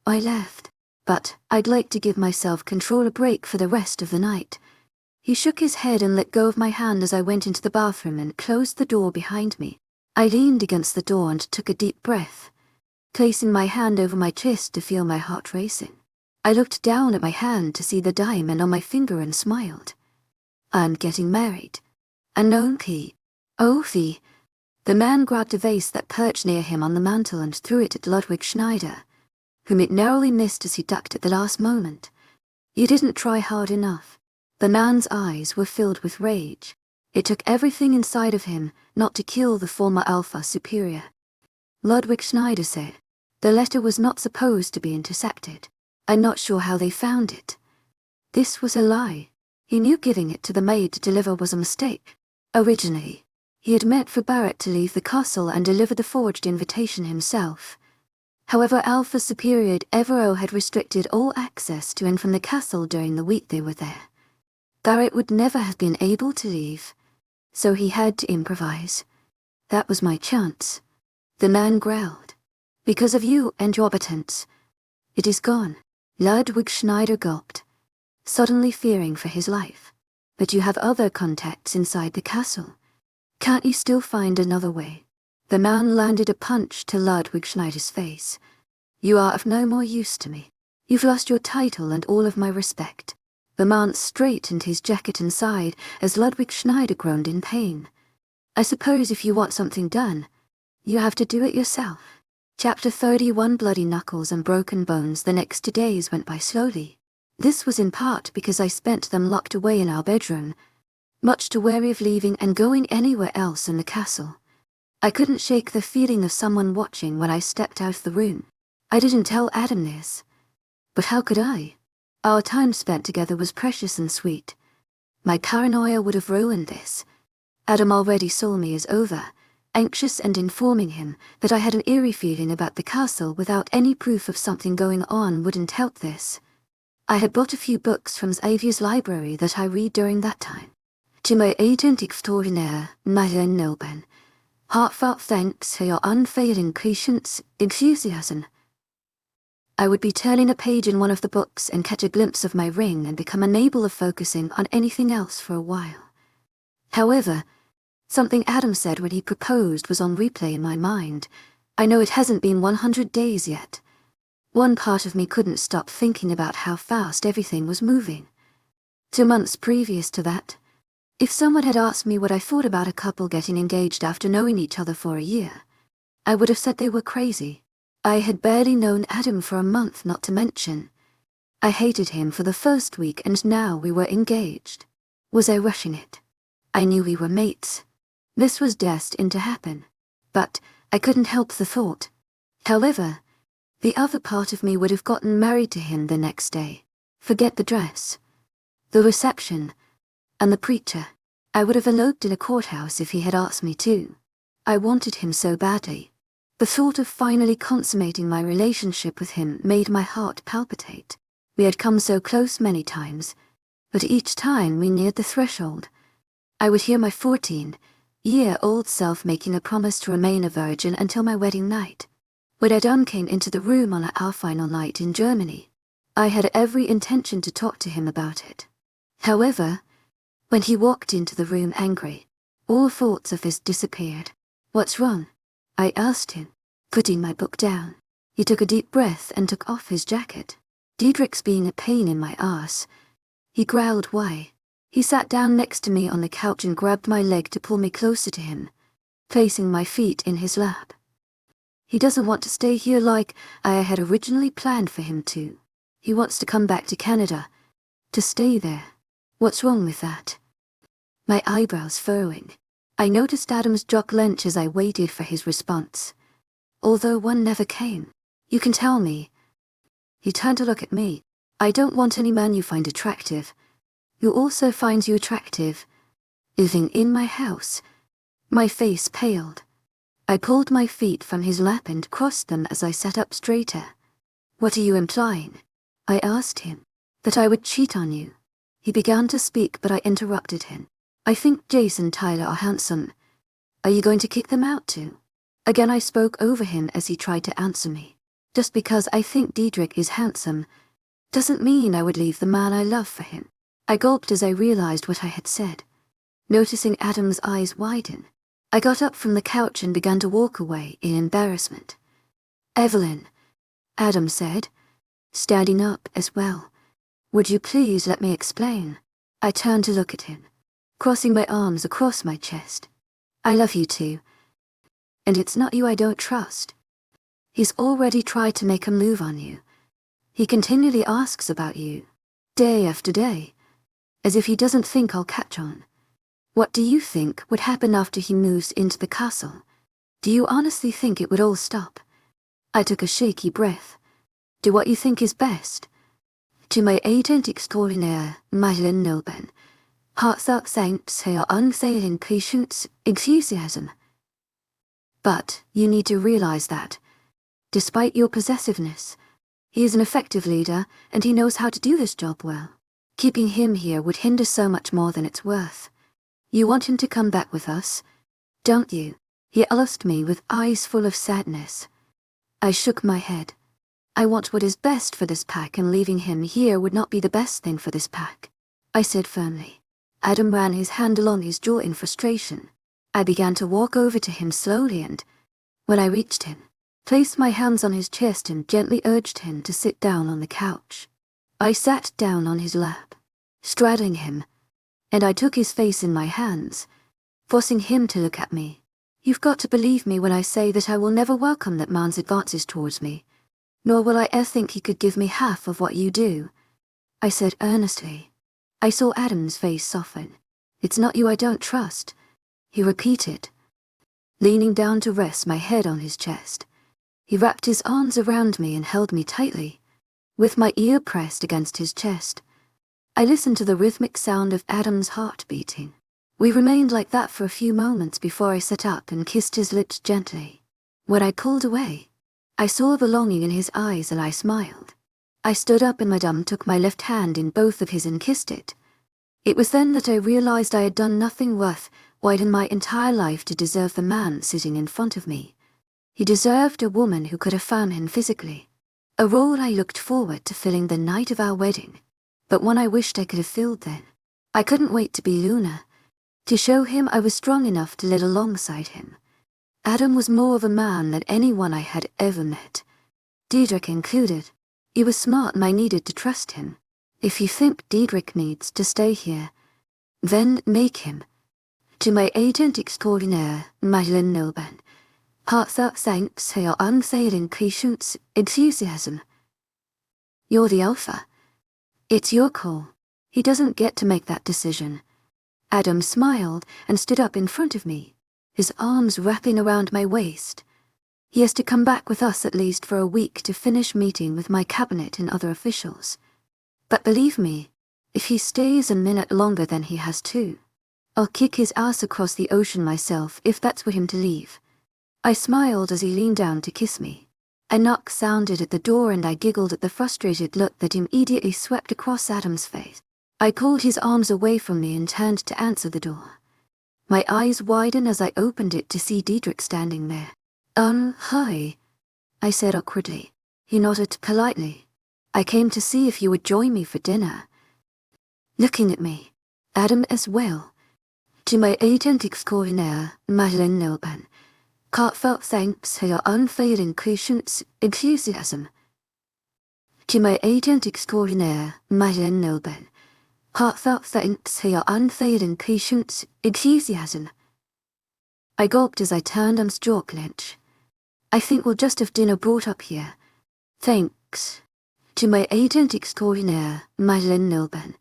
I laughed. "But I'd like to give myself control a break for the rest of the night." He shook his head and let go of my hand as I went into the bathroom and closed the door behind me. I leaned against the door and took a deep breath, placing my hand over my chest to feel my heart racing. I looked down at my hand to see the diamond on my finger and smiled. "I'm getting married." "Unknown 𝐿𝐷𝐼𝐸." The man grabbed a vase that perched near him on the mantel and threw it at Ludwig Schneider, whom it narrowly missed as he ducked at the last moment. "You didn't try hard enough." The man's eyes were filled with rage. It took everything inside of him not to kill the former Alpha Superior. Ludwig Schneider said. The letter was not supposed to be intercepted. I'm not sure how they found it. This was a lie. He knew giving it to the maid to deliver was a mistake. Originally, he had meant for Barrett to leave the castle and deliver the forged invitation himself. However, Alpha Superior 𝐊𝐿𝐷 had restricted all access to and from the castle during the week they were there. Barrett would never have been able to leave, so he had to improvise. That was my chance. The man growled. Because of you and your patents. It is gone. Ludwig Schneider gulped, suddenly fearing for his life. But you have other contacts inside the castle. Can't you still find another way? The man landed a punch to Ludwig Schneider's face. You are of no more use to me. You've lost your title and all of my respect. The man straightened his jacket and sighed as Ludwig Schneider groaned in pain. I suppose if you want something done, you have to do it yourself. Chapter 31. Bloody knuckles and broken bones. The next 2 days went by slowly. This was in part because I spent them locked away in our bedroom, much too wary of leaving and going anywhere else in the castle. I couldn't shake the feeling of someone watching when I stepped out of the room. I didn't tell Adam this. But how could I? Our time spent together was precious and sweet. My paranoia would have ruined this. Adam already saw me as over, anxious and informing him that I had an eerie feeling about the castle without any proof of something going on wouldn't help this. I had bought a few books from Xavier's library that I read during that time. To my agent 𝐿𝐷𝐼𝐸, heartfelt thanks for your unfailing patience, enthusiasm. I would be turning a page in one of the books and catch a glimpse of my ring and become unable of focusing on anything else for a while. However, something Adam said when he proposed was on replay in my mind. I know it hasn't been 100 days yet. One part of me couldn't stop thinking about how fast everything was moving. 2 months previous to that, If someone had asked me what I thought about a couple getting engaged after knowing each other for a year, I would have said they were crazy. I had barely known Adam for a month, not to mention. I hated him for the first week, and now we were engaged. Was I rushing it? I knew we were mates. This was destined to happen. But I couldn't help the thought. However, the other part of me would have gotten married to him the next day. Forget the dress, the reception, and the preacher. I would have eloped in a courthouse if he had asked me to. I wanted him so badly. The thought of finally consummating my relationship with him made my heart palpitate. We had come so close many times, but each time we neared the threshold, I would hear my 14-year-old self making a promise to remain a virgin until my wedding night. When Adam came into the room on our final night in Germany, I had every intention to talk to him about it. However, when he walked into the room angry, all thoughts of this disappeared. "What's wrong?" I asked him, putting my book down. He took a deep breath and took off his jacket. Diedrick's being a pain in my ass. He growled, "Why?" He sat down next to me on the couch and grabbed my leg to pull me closer to him, placing my feet in his lap. He doesn't want to stay here like I had originally planned for him to. He wants to come back to Canada, to stay there. What's wrong with that? My eyebrows furrowing. I noticed Adam's jaw clench as I waited for his response. Although one never came. "You can tell me." He turned to look at me. "I don't want any man you find attractive. Who also finds you attractive living in my house." My face paled. I pulled my feet from his lap and crossed them as I sat up straighter. "What are you implying?" I asked him. "That I would cheat on you." He began to speak, but I interrupted him. "I think Jason and Tyler are handsome. Are you going to kick them out too?" Again I spoke over him as he tried to answer me. "Just because I think Diedrick is handsome doesn't mean I would leave the man I love for him." I gulped as I realized what I had said, noticing Adam's eyes widen. I got up from the couch and began to walk away in embarrassment. "Evelyn," Adam said, standing up as well. "Would you please let me explain?" I turned to look at him, crossing my arms across my chest. "I love you too. And it's not you I don't trust. He's already tried to make a move on you. He continually asks about you, day after day, as if he doesn't think I'll catch on. What do you think would happen after he moves into the castle? Do you honestly think it would all stop?" I took a shaky breath. "Do what you think is best. To my agent extraordinaire, 𝐿𝐴𝐿, heartfelt thanks to your unfailing patience, enthusiasm. But you need to realize that, despite your possessiveness, he is an effective leader and he knows how to do this job well. Keeping him here would hinder so much more than it's worth. You want him to come back with us, don't you?" He asked me with eyes full of sadness. I shook my head. "I want what is best for this pack, and leaving him here would not be the best thing for this pack," I said firmly. Adam ran his hand along his jaw in frustration. I began to walk over to him slowly and, when I reached him, placed my hands on his chest and gently urged him to sit down on the couch. I sat down on his lap, straddling him, and I took his face in my hands, forcing him to look at me. "You've got to believe me when I say that I will never welcome that man's advances towards me, nor will I ever think he could give me half of what you do," I said earnestly. I saw Adam's face soften. "It's not you I don't trust," he repeated, leaning down to rest my head on his chest. He wrapped his arms around me and held me tightly, with my ear pressed against his chest. I listened to the rhythmic sound of Adam's heart beating. We remained like that for a few moments before I sat up and kissed his lips gently. When I pulled away, I saw the longing in his eyes and I smiled. I stood up and Madame took my left hand in both of his and kissed it. It was then that I realized I had done nothing worthwhile in my entire life to deserve the man sitting in front of me. He deserved a woman who could affirm him physically, a role I looked forward to filling the night of our wedding, but one I wished I could have filled then. I couldn't wait to be Luna, to show him I was strong enough to live alongside him. Adam was more of a man than anyone I had ever met, Diedrick included. He was smart and I needed to trust him. If you think Diedrick needs to stay here, Then make him. 𝐿𝐷𝐸𝐻𝐿𝐷𝐸𝐻𝐿 heartfelt thanks to your 𝐿𝐷𝐸𝐻𝐿𝐷𝐞𝐝 enthusiasm. You're the alpha. It's your call. He doesn't get to make that decision. Adam smiled and stood up in front of me, his arms wrapping around my waist. He has to come back with us at least for a week to finish meeting with my cabinet and other officials. But believe me, if he stays a minute longer than he has to, I'll kick his ass across the ocean myself if that's for him to leave. I smiled as he leaned down to kiss me. A knock sounded at the door and I giggled at the frustrated look that immediately swept across Adam's face. I pulled his arms away from me and turned to answer the door. My eyes widened as I opened it to see Diedrick standing there. Hi, I said awkwardly. He nodded politely. I came to see if you would join me for dinner. Looking at me, Adam as well. 𝐿𝐷𝐸𝐻𝐿𝐷𝐸𝐻𝐿 heartfelt thanks to your unfailing patience, enthusiasm. 𝐿𝐷𝐸𝐻𝐿𝐷𝐸𝐻𝐿 heartfelt thanks to your unfailing patience, enthusiasm. I gulped as I turned Adam's jaw clench. I think we'll just have dinner brought up here. Thanks. 𝐿𝐷𝐸𝐻𝐿𝐷𝐸𝐻𝐿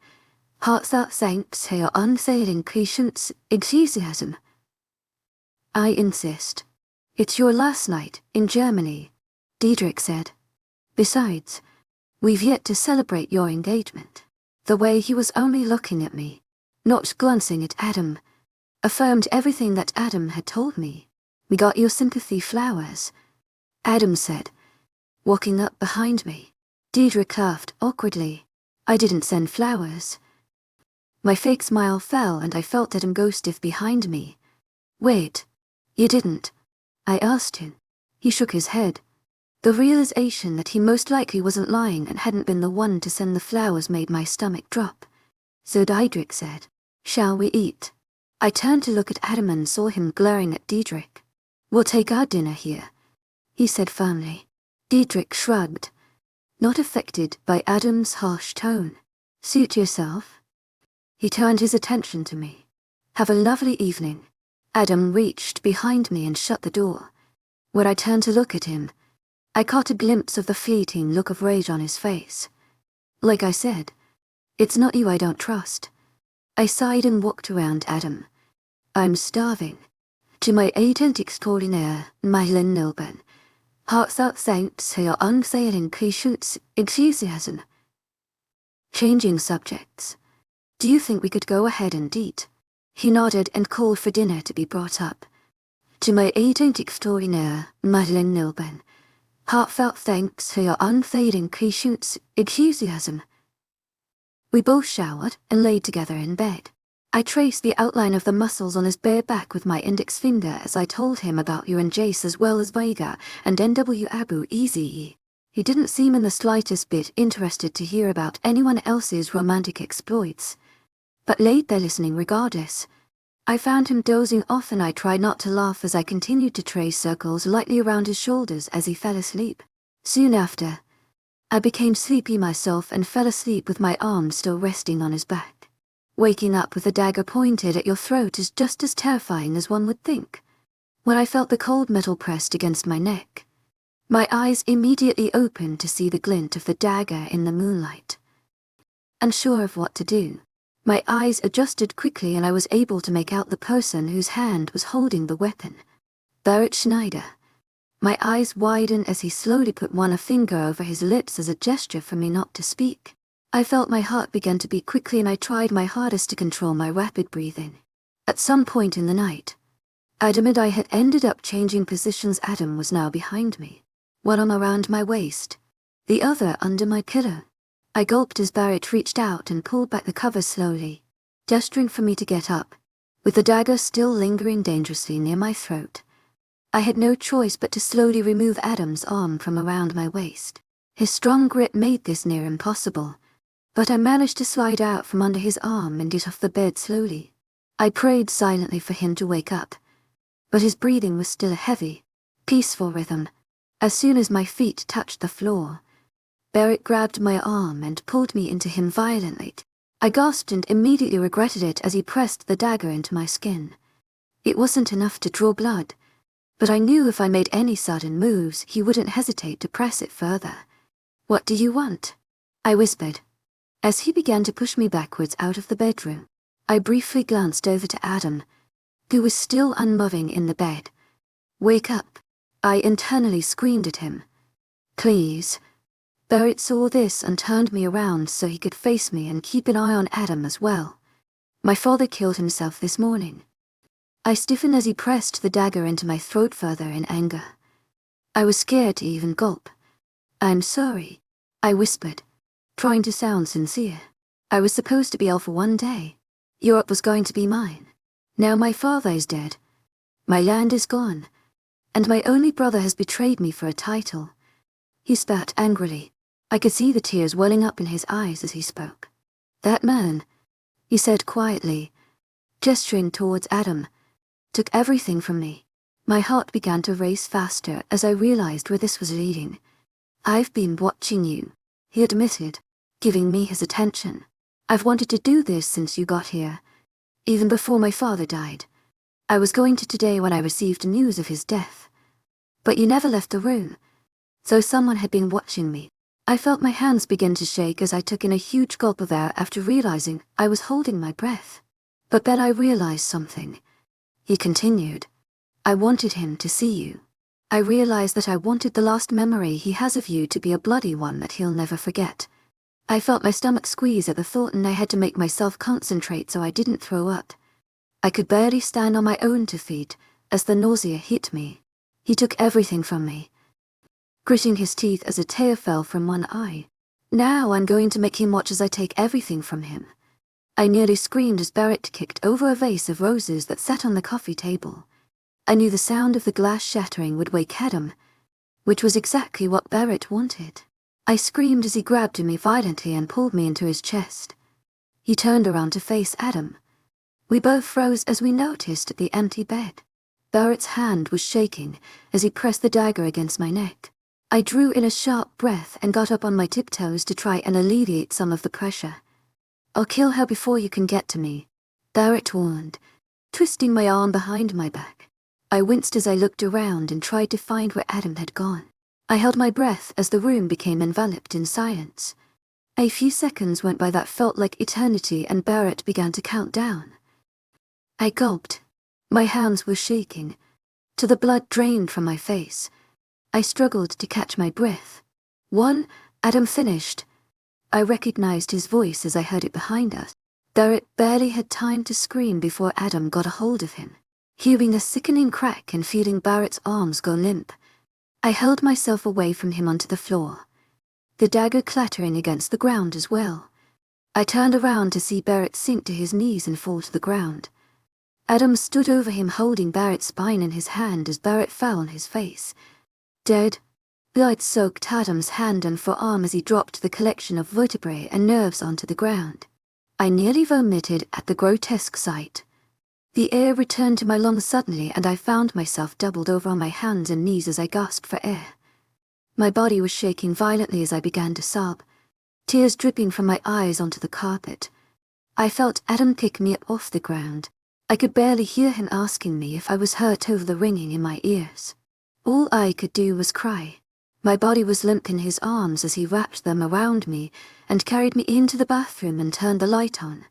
heartfelt thanks to your unfailing patience, enthusiasm. I insist. It's your last night in Germany, Diedrick said. Besides, we've yet to celebrate your engagement. The way he was only looking at me, not glancing at Adam, affirmed everything that Adam had told me. We got your sympathy flowers, Adam said, walking up behind me. Diedrick laughed awkwardly. I didn't send flowers. My fake smile fell and I felt Adam go stiff behind me. Wait, you didn't? I asked him. He shook his head. The realization that he most likely wasn't lying and hadn't been the one to send the flowers made my stomach drop. So Diedrick said, "Shall we eat?" I turned to look at Adam and saw him glaring at Diedrick. "We'll take our dinner here," he said firmly. Diedrick shrugged, not affected by Adam's harsh tone. "Suit yourself." He turned his attention to me. "Have a lovely evening." Adam reached behind me and shut the door. When I turned to look at him, I caught a glimpse of the fleeting look of rage on his face. Like I said, it's not you I don't trust. I sighed and walked around Adam. I'm starving. 𝐿𝐷𝐸𝐻𝐿𝐷𝐸𝐻𝐿 heartfelt thanks to your unfailing patience, enthusiasm. Changing subjects. Do you think we could go ahead and eat? He nodded and called for dinner to be brought up. 𝐿𝐷𝐸𝐻𝐿𝐷𝐸𝐻𝐿 heartfelt thanks to your unfailing patience, enthusiasm. We both showered and laid together in bed. I traced the outline of the muscles on his bare back with my index finger as I told him about 𝐿𝐢𝐳 as well as Vega and 𝐁𝐻𝐴𝐻𝐵. He didn't seem in the slightest bit interested to hear about anyone else's romantic exploits, but laid there listening regardless. I found him dozing off and I tried not to laugh as I continued to trace circles lightly around his shoulders as he fell asleep. Soon after, I became sleepy myself and fell asleep with my arms still resting on his back. Waking up with a dagger pointed at your throat is just as terrifying as one would think. When I felt the cold metal pressed against my neck, my eyes immediately opened to see the glint of the dagger in the moonlight. Unsure of what to do, my eyes adjusted quickly and I was able to make out the person whose hand was holding the weapon. Barrett Schneider. My eyes widened as he slowly put one finger over his lips as a gesture for me not to speak. I felt my heart begin to beat quickly and I tried my hardest to control my rapid breathing. At some point in the night, Adam and I had ended up changing positions. Adam was now behind me, one arm around my waist, the other under my pillow. I gulped as Barrett reached out and pulled back the cover slowly, gesturing for me to get up, with the dagger still lingering dangerously near my throat. I had no choice but to slowly remove Adam's arm from around my waist. His strong grip made this near impossible, but I managed to slide out from under his arm and get off the bed slowly. I prayed silently for him to wake up, but his breathing was still a heavy, peaceful rhythm. As soon as my feet touched the floor, Barrett grabbed my arm and pulled me into him violently. I gasped and immediately regretted it as he pressed the dagger into my skin. It wasn't enough to draw blood, but I knew if I made any sudden moves, he wouldn't hesitate to press it further. "What do you want?" I whispered. As he began to push me backwards out of the bedroom, I briefly glanced over to Adam, who was still unmoving in the bed. "Wake up," I internally screamed at him. "Please." Barrett saw this and turned me around so he could face me and keep an eye on Adam as well. "My father killed himself this morning." I stiffened as he pressed the dagger into my throat further in anger. I was scared to even gulp. "I'm sorry," I whispered, trying to sound sincere. "I was supposed to be ill for one day. Europe was going to be mine. Now my father is dead. My land is gone. And my only brother has betrayed me for a title." He spat angrily. I could see the tears welling up in his eyes as he spoke. "That man," he said quietly, gesturing towards Adam, "took everything from me." My heart began to race faster as I realized where this was leading. "I've been watching you," he admitted, giving me his attention. "I've wanted to do this since you got here, even before my father died. I was going to today when I received news of his death. But you never left the room, so someone had been watching me." I felt my hands begin to shake as I took in a huge gulp of air after realizing I was holding my breath. "But then I realized something," he continued. "I wanted him to see you. I realized that I wanted the last memory he has of you to be a bloody one that he'll never forget." I felt my stomach squeeze at the thought and I had to make myself concentrate so I didn't throw up. I could barely stand on my own 2 feet as the nausea hit me. He took everything from me, gritting his teeth as a tear fell from one eye. "Now I'm going to make him watch as I take everything from him." I nearly screamed as Barrett kicked over a vase of roses that sat on the coffee table. I knew the sound of the glass shattering would wake Adam, which was exactly what Barrett wanted. I screamed as he grabbed me violently and pulled me into his chest. He turned around to face Adam. We both froze as we noticed the empty bed. Barrett's hand was shaking as he pressed the dagger against my neck. I drew in a sharp breath and got up on my tiptoes to try and alleviate some of the pressure. "I'll kill her before you can get to me," Barrett warned, twisting my arm behind my back. I winced as I looked around and tried to find where Adam had gone. I held my breath as the room became enveloped in silence. A few seconds went by that felt like eternity and Barrett began to count down. I gulped. My hands were shaking, till the blood drained from my face. I struggled to catch my breath. "1, Adam finished." I recognized his voice as I heard it behind us. Barrett barely had time to scream before Adam got a hold of him. Hearing the sickening crack and feeling Barrett's arms go limp, I held myself away from him onto the floor, the dagger clattering against the ground as well. I turned around to see Barrett sink to his knees and fall to the ground. Adam stood over him holding Barrett's spine in his hand as Barrett fell on his face. Dead. Blood soaked Adam's hand and forearm as he dropped the collection of vertebrae and nerves onto the ground. I nearly vomited at the grotesque sight. The air returned to my lungs suddenly and I found myself doubled over on my hands and knees as I gasped for air. My body was shaking violently as I began to sob, tears dripping from my eyes onto the carpet. I felt Adam pick me up off the ground. I could barely hear him asking me if I was hurt over the ringing in my ears. All I could do was cry. My body was limp in his arms as he wrapped them around me and carried me into the bathroom and turned the light on.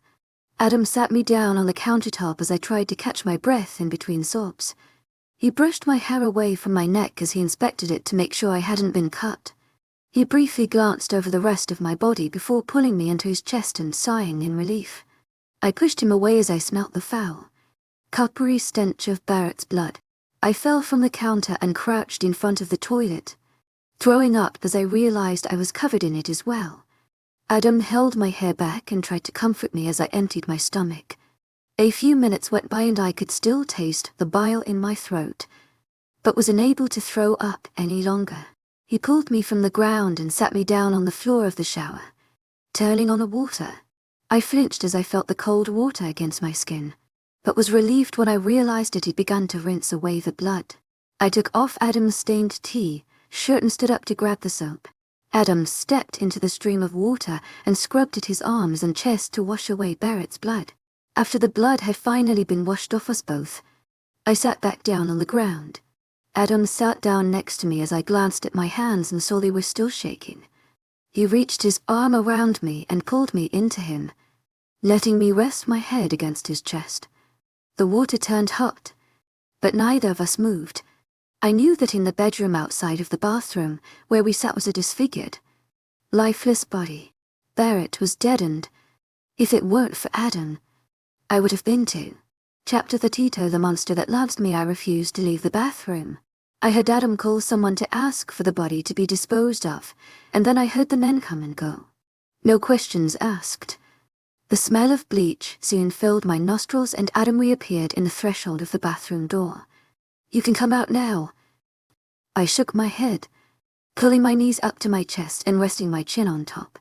Adam sat me down on the countertop as I tried to catch my breath in between sobs. He brushed my hair away from my neck as he inspected it to make sure I hadn't been cut. He briefly glanced over the rest of my body before pulling me into his chest and sighing in relief. I pushed him away as I smelt the foul, coppery stench of Barrett's blood. I fell from the counter and crouched in front of the toilet, throwing up as I realized I was covered in it as well. Adam held my hair back and tried to comfort me as I emptied my stomach. A few minutes went by and I could still taste the bile in my throat, but was unable to throw up any longer. He pulled me from the ground and sat me down on the floor of the shower, turning on the water. I flinched as I felt the cold water against my skin, but was relieved when I realized it had begun to rinse away the blood. I took off Adam's stained shirt and stood up to grab the soap. Adam stepped into the stream of water and scrubbed at his arms and chest to wash away Barrett's blood. After the blood had finally been washed off us both, I sat back down on the ground. Adam sat down next to me as I glanced at my hands and saw they were still shaking. He reached his arm around me and pulled me into him, letting me rest my head against his chest. The water turned hot, but neither of us moved. I knew that in the bedroom outside of the bathroom, where we sat, was a disfigured, lifeless body. Barrett was deadened. If it weren't for Adam, I would have been too. Chapter 𝐸 The monster that loves me. I refused to leave the bathroom. I heard Adam call someone to ask for the body to be disposed of, and then I heard the men come and go. No questions asked. The smell of bleach soon filled my nostrils and Adam reappeared in the threshold of the bathroom door. "You can come out now." I shook my head, pulling my knees up to my chest and resting my chin on top.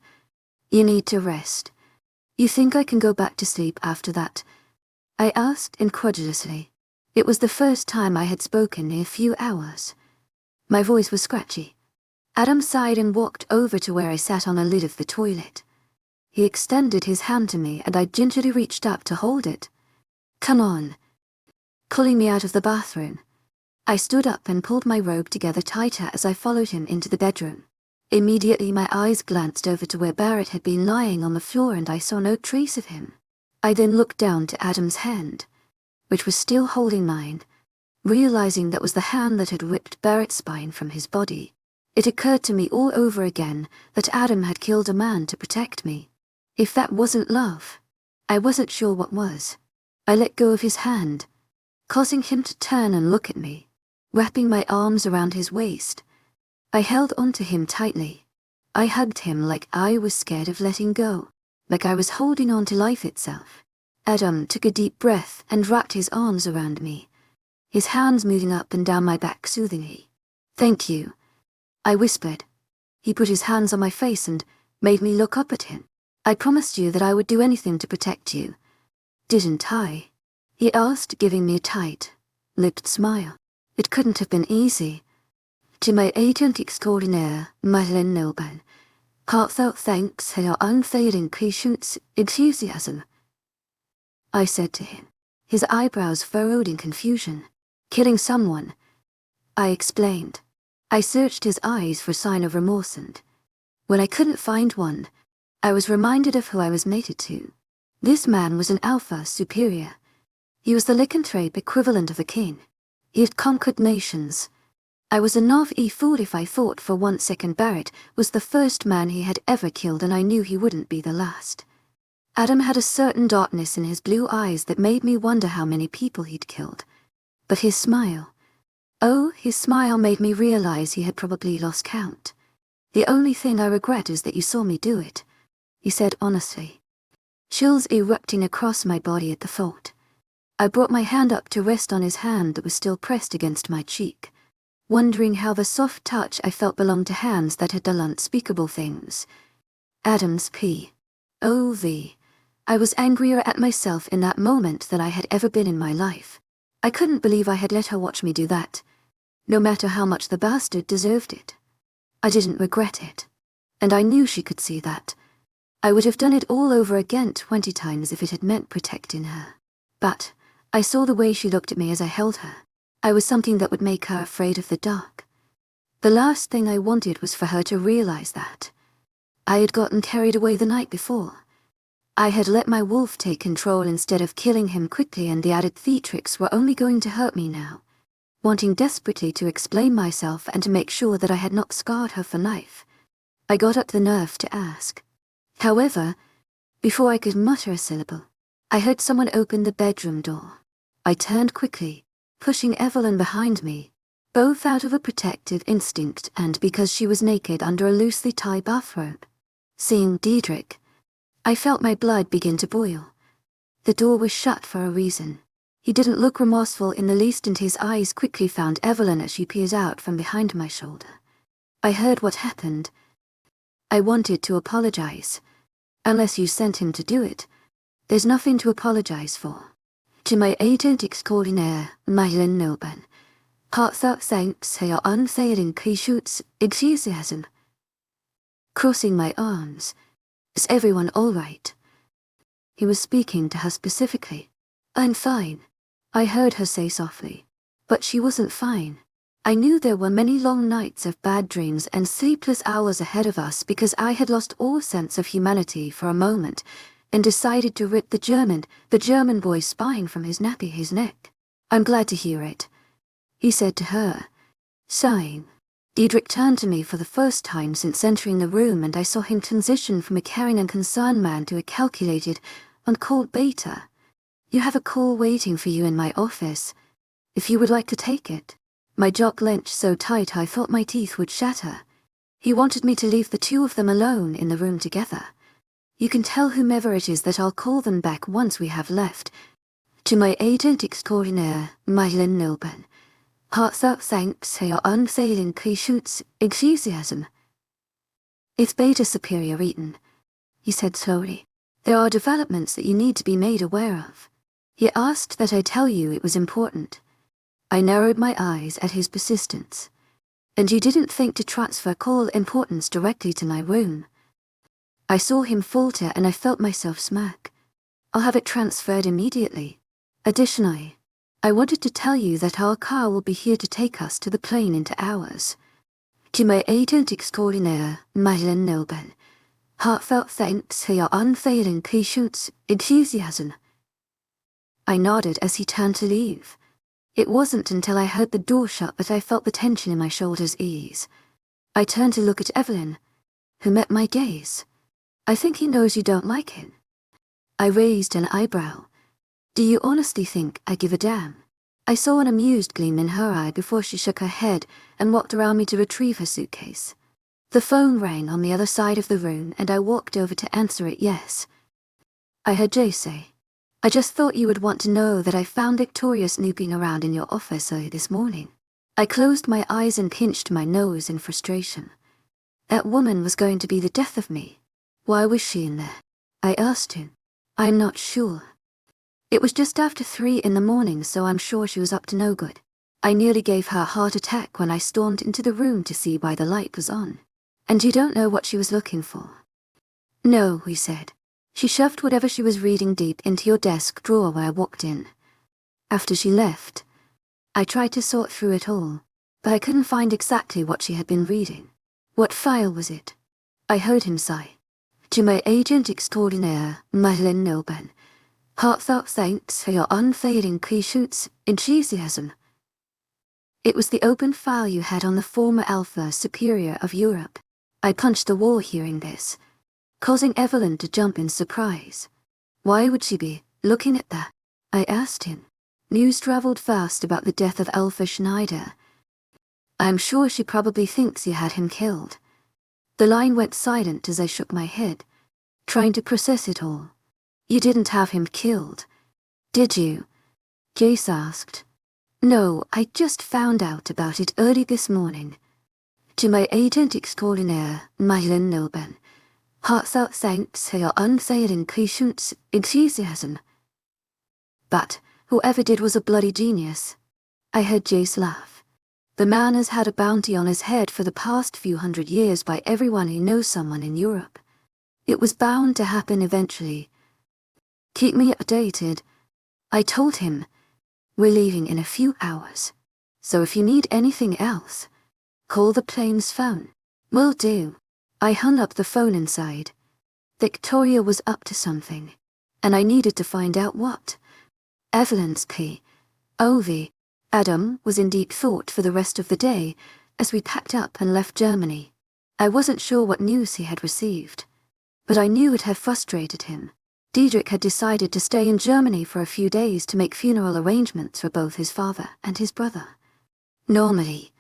"You need to rest. You think I can go back to sleep after that?" I asked incredulously. It was the first time I had spoken in a few hours. My voice was scratchy. Adam sighed and walked over to where I sat on the lid of the toilet. He extended his hand to me and I gingerly reached up to hold it. "Come on," pulling me out of the bathroom. I stood up and pulled my robe together tighter as I followed him into the bedroom. Immediately my eyes glanced over to where Barrett had been lying on the floor and I saw no trace of him. I then looked down to Adam's hand, which was still holding mine, realizing that was the hand that had ripped Barrett's spine from his body. It occurred to me all over again that Adam had killed a man to protect me. If that wasn't love, I wasn't sure what was. I let go of his hand, causing him to turn and look at me, wrapping my arms around his waist. I held onto him tightly. I hugged him like I was scared of letting go, like I was holding on to life itself. Adam took a deep breath and wrapped his arms around me, his hands moving up and down my back soothingly. "Thank you," I whispered. He put his hands on my face and made me look up at him. "I promised you that I would do anything to protect you, didn't I?" he asked, giving me a tight, lipped smile. It couldn't have been easy. 𝐸𝐴𝐺𝐸 𝐸𝐴𝐺𝐸 heartfelt thanks for your unfailing patience, enthusiasm, I said to him, his eyebrows furrowed in confusion. "Killing someone," I explained. I searched his eyes for sign of remorse and, when I couldn't find one, I was reminded of who I was mated to. This man was an alpha superior. He was the lycanthrope equivalent of a king. He had conquered nations. I was a naive fool if I thought for 1 second Barrett was the first man he had ever killed, and I knew he wouldn't be the last. Adam had a certain darkness in his blue eyes that made me wonder how many people he'd killed. But his smile, his smile made me realize he had probably lost count. "The only thing I regret is that you saw me do it," he said honestly. Chills erupting across my body at the thought. I brought my hand up to rest on his hand that was still pressed against my cheek, wondering how the soft touch I felt belonged to hands that had done unspeakable things. Adam's POV. I was angrier at myself in that moment than I had ever been in my life. I couldn't believe I had let her watch me do that, no matter how much the bastard deserved it. I didn't regret it, and I knew she could see that. I would have done it all over again 20 times if it had meant protecting her. But I saw the way she looked at me as I held her. I was something that would make her afraid of the dark. The last thing I wanted was for her to realize that. I had gotten carried away the night before. I had let my wolf take control instead of killing him quickly, and the added theatrics were only going to hurt me now. Wanting desperately to explain myself and to make sure that I had not scarred her for life, I got up the nerve to ask. However, before I could mutter a syllable, I heard someone open the bedroom door. I turned quickly, pushing Evelyn behind me, both out of a protective instinct and because she was naked under a loosely tied bathrobe. Seeing Diedrick, I felt my blood begin to boil. The door was shut for a reason. He didn't look remorseful in the least, and his eyes quickly found Evelyn as she peered out from behind my shoulder. I heard what happened. I wanted to apologize. Unless you sent him to do it, there's nothing to apologize for. 𝐸𝐴𝐺𝐸 heartfelt thanks for your unfailing patience, enthusiasm, crossing my arms. Is everyone all right? He was speaking to her specifically. I'm fine, I heard her say softly. But she wasn't fine. I knew there were many long nights of bad dreams and sleepless hours ahead of us because I had lost all sense of humanity for a moment and decided to rip the German boy spying from his neck. I'm glad to hear it, he said to her, sighing. Diedrick turned to me for the first time since entering the room, and I saw him transition from a caring and concerned man to a calculated and cold beta. You have a call waiting for you in my office, if you would like to take it. My jaw clenched so tight I thought my teeth would shatter. He wanted me to leave the two of them alone in the room together. You can tell whomever it is that I'll call them back once we have left. To my agent extraordinaire, 𝐿𝐴𝐿𝐵, heartfelt thanks to your unfailing 𝐏𝐜𝐳𝐧𝐚. It's Beta Superior Eaton, he said slowly. There are developments that you need to be made aware of. He asked that I tell you it was important. I narrowed my eyes at his persistence. And you didn't think to transfer call importance directly to my room? I saw him falter and I felt myself smirk. I'll have it transferred immediately. Additionally, I wanted to tell you that our car will be here to take us to the plane into hours. To my agent extraordinaire, 𝐿𝐴𝐿𝐵, heartfelt thanks to your unfailing patience, enthusiasm. I nodded as he turned to leave. It wasn't until I heard the door shut that I felt the tension in my shoulders ease. I turned to look at Evelyn, who met my gaze. I think he knows you don't like him. I raised an eyebrow. Do you honestly think I give a damn? I saw an amused gleam in her eye before she shook her head and walked around me to retrieve her suitcase. The phone rang on the other side of the room and I walked over to answer it. Yes. I heard Jay say, I just thought you would want to know that I found Victoria snooping around in your office early this morning. I closed my eyes and pinched my nose in frustration. That woman was going to be the death of me. Why was she in there? I asked him. I'm not sure. It was just after 3 in the morning, so I'm sure she was up to no good. I nearly gave her a heart attack when I stormed into the room to see why the light was on. And you don't know what she was looking for? No, he said. She shoved whatever she was reading deep into your desk drawer where I walked in. After she left, I tried to sort through it all, but I couldn't find exactly what she had been reading. What file was it? I heard him sigh. To my agent extraordinaire, 𝐿𝐴𝐿𝐵, heartfelt thanks for your unfailing enthusiasm. It was the open file you had on the former Alpha Superior of Europe. I punched the wall hearing this, causing Evelyn to jump in surprise. Why would she be looking at that? I asked him. News traveled fast about the death of Alpha Schneider. I'm sure she probably thinks you had him killed. The line went silent as I shook my head, trying to process it all. You didn't have him killed, did you? Jace asked. No, I just found out about it early this morning. To my agent extraordinaire, 𝐿𝐴𝐿𝐵, heartfelt thanks for your unfailing enthusiasm. But whoever did was a bloody genius. I heard Jace laugh. The man has had a bounty on his head for the past few hundred years by everyone who knows someone in Europe. It was bound to happen eventually. Keep me updated. I told him. We're leaving in a few hours. So if you need anything else, call the plane's phone. Will do. I hung up the phone inside. Victoria was up to something, and I needed to find out what. Evelyn's 𝐾𝐜𝐳, Adam, was in deep thought for the rest of the day as we packed up and left Germany. I wasn't sure what news he had received, but I knew it had frustrated him. Diedrick had decided to stay in Germany for a few days to make funeral arrangements for both his father and his brother. Normally,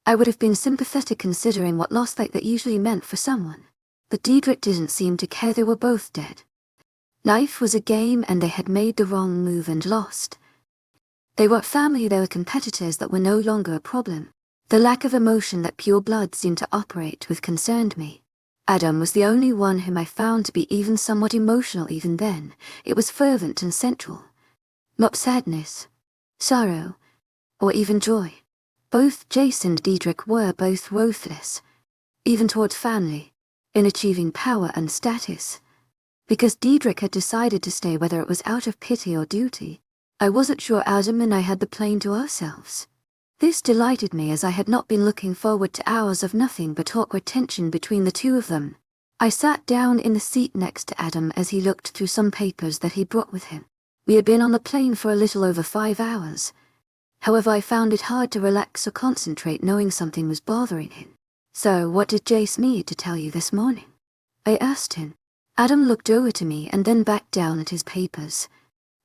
I would have been sympathetic considering what loss like that usually meant for someone, but Diedrick didn't seem to care they were both dead. Life was a game and they had made the wrong move and lost. They were family, they were competitors that were no longer a problem. The lack of emotion that pure blood seemed to operate with concerned me. Adam was the only one whom I found to be even somewhat emotional even then. It was fervent and central. Not sadness, sorrow, or even joy. Both Jace and Diedrick were both ruthless, even towards family. in achieving power and status. Because Diedrick had decided to stay whether it was out of pity or duty, I wasn't sure Adam and I had the plane to ourselves. This delighted me as I had not been looking forward to hours of nothing but awkward tension between the two of them. I sat down in the seat next to Adam as he looked through some papers that he brought with him. We had been on the plane for a little over 5 hours. However, I found it hard to relax or concentrate knowing something was bothering him. "So, what did Jace need to tell you this morning?" I asked him. Adam looked over to me and then back down at his papers.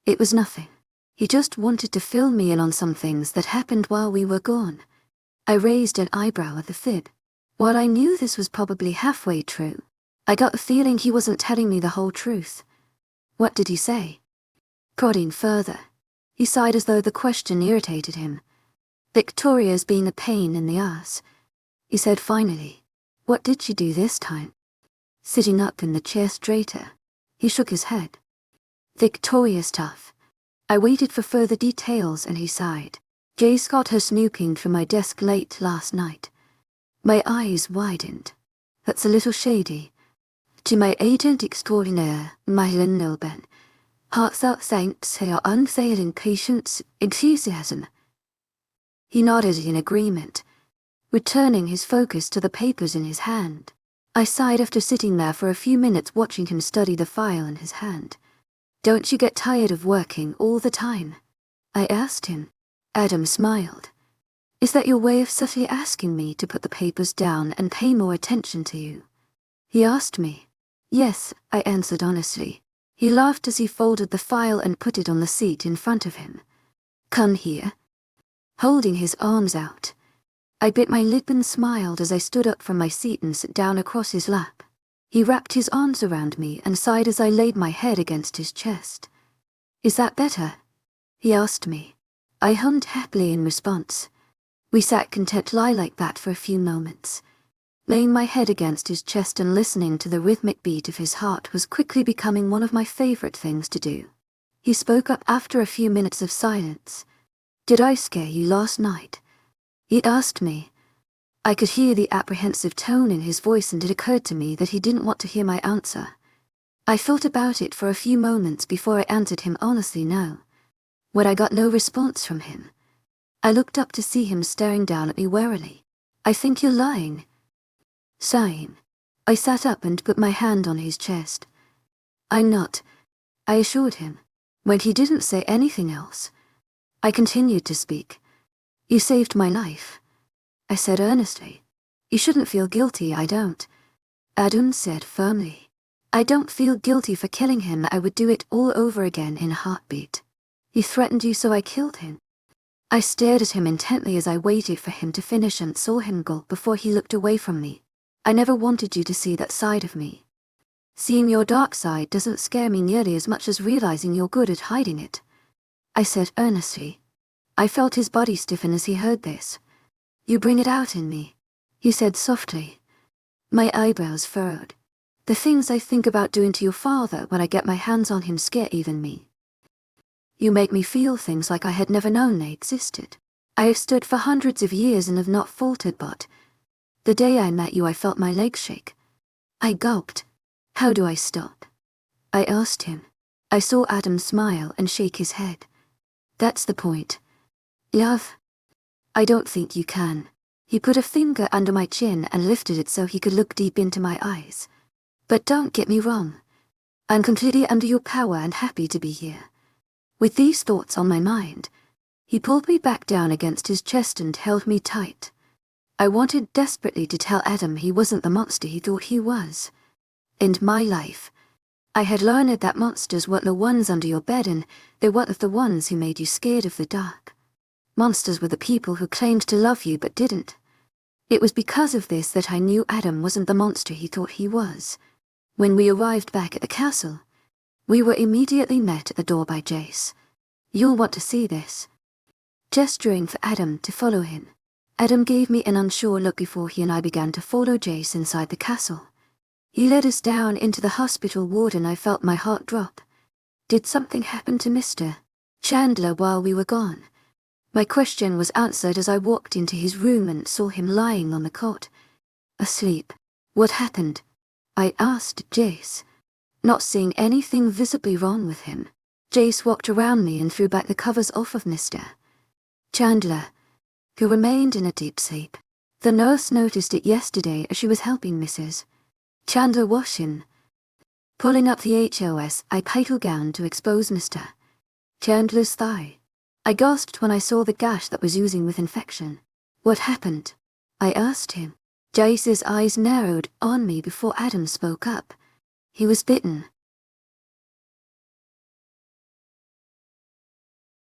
It was nothing. He just wanted to fill me in on some things that happened while we were gone. I raised an eyebrow at the fib. While I knew this was probably halfway true, I got the feeling he wasn't telling me the whole truth. "What did he say?" Prodding further, he sighed as though the question irritated him. "Victoria's being a pain in the ass," he said finally. "What did she do this time?" Sitting up in the chair straighter, he shook his head. "Victoria's tough." I waited for further details and he sighed. "Jace got her snooping through my desk late last night." My eyes widened. "That's a little shady." "To my agent extraordinaire, 𝐿 heartfelt thanks to your unfailing patience, enthusiasm." He nodded in agreement, returning his focus to the papers in his hand. I sighed after sitting there for a few minutes watching him study the file in his hand. "Don't you get tired of working all the time?" I asked him. Adam smiled. "Is that your way of subtly asking me to put the papers down and pay more attention to you?" He asked me. "Yes," I answered honestly. He laughed as he folded the file and put it on the seat in front of him. "Come here." Holding his arms out, I bit my lip and smiled as I stood up from my seat and sat down across his lap. He wrapped his arms around me and sighed as I laid my head against his chest. "Is that better?" he asked me. I hummed happily in response. We sat content lie like that for a few moments. Laying my head against his chest and listening to the rhythmic beat of his heart was quickly becoming one of my favorite things to do. He spoke up after a few minutes of silence. "Did I scare you last night?" he asked me. I could hear the apprehensive tone in his voice and it occurred to me that he didn't want to hear my answer. I thought about it for a few moments before I answered him honestly no. When I got no response from him, I looked up to see him staring down at me warily. "I think you're lying." Sighing, I sat up and put my hand on his chest. "I'm not," I assured him. When he didn't say anything else, I continued to speak. "You saved my life," I said earnestly. "You shouldn't feel guilty, I don't." Adam said firmly. "I don't feel guilty for killing him. I would do it all over again in a heartbeat." "He threatened you, so I killed him." I stared at him intently as I waited for him to finish and saw him gulp before he looked away from me. "I never wanted you to see that side of me. Seeing your dark side doesn't scare me nearly as much as realizing you're good at hiding it," I said earnestly. I felt his body stiffen as he heard this. "You bring it out in me," he said softly. My eyebrows furrowed. "The things I think about doing to your father when I get my hands on him scare even me. You make me feel things like I had never known they existed. I have stood for hundreds of years and have not faltered, but the day I met you I felt my legs shake." I gulped. "How do I stop?" I asked him. I saw Adam smile and shake his head. "That's the point. Love, I don't think you can." He put a finger under my chin and lifted it so he could look deep into my eyes. "But don't get me wrong. I'm completely under your power and happy to be here." With these thoughts on my mind, he pulled me back down against his chest and held me tight. I wanted desperately to tell Adam he wasn't the monster he thought he was. In my life, I had learned that monsters weren't the ones under your bed and they weren't the ones who made you scared of the dark. Monsters were the people who claimed to love you but didn't. It was because of this that I knew Adam wasn't the monster he thought he was. When we arrived back at the castle, we were immediately met at the door by Jace. "You'll want to see this." Gesturing for Adam to follow him, Adam gave me an unsure look before he and I began to follow Jace inside the castle. He led us down into the hospital ward and I felt my heart drop. Did something happen to Mr. Chandler while we were gone? My question was answered as I walked into his room and saw him lying on the cot, asleep. "What happened?" I asked Jace, not seeing anything visibly wrong with him. Jace walked around me and threw back the covers off of Mr. Chandler, who remained in a deep sleep. The nurse noticed it yesterday as she was helping Mrs. Chandler wash him, pulling up the 𝐊𝐲𝐵 gown to expose Mr. Chandler's thigh. I gasped when I saw the gash that was oozing with infection. What happened? I asked him. Jace's eyes narrowed on me before Adam spoke up. He was bitten.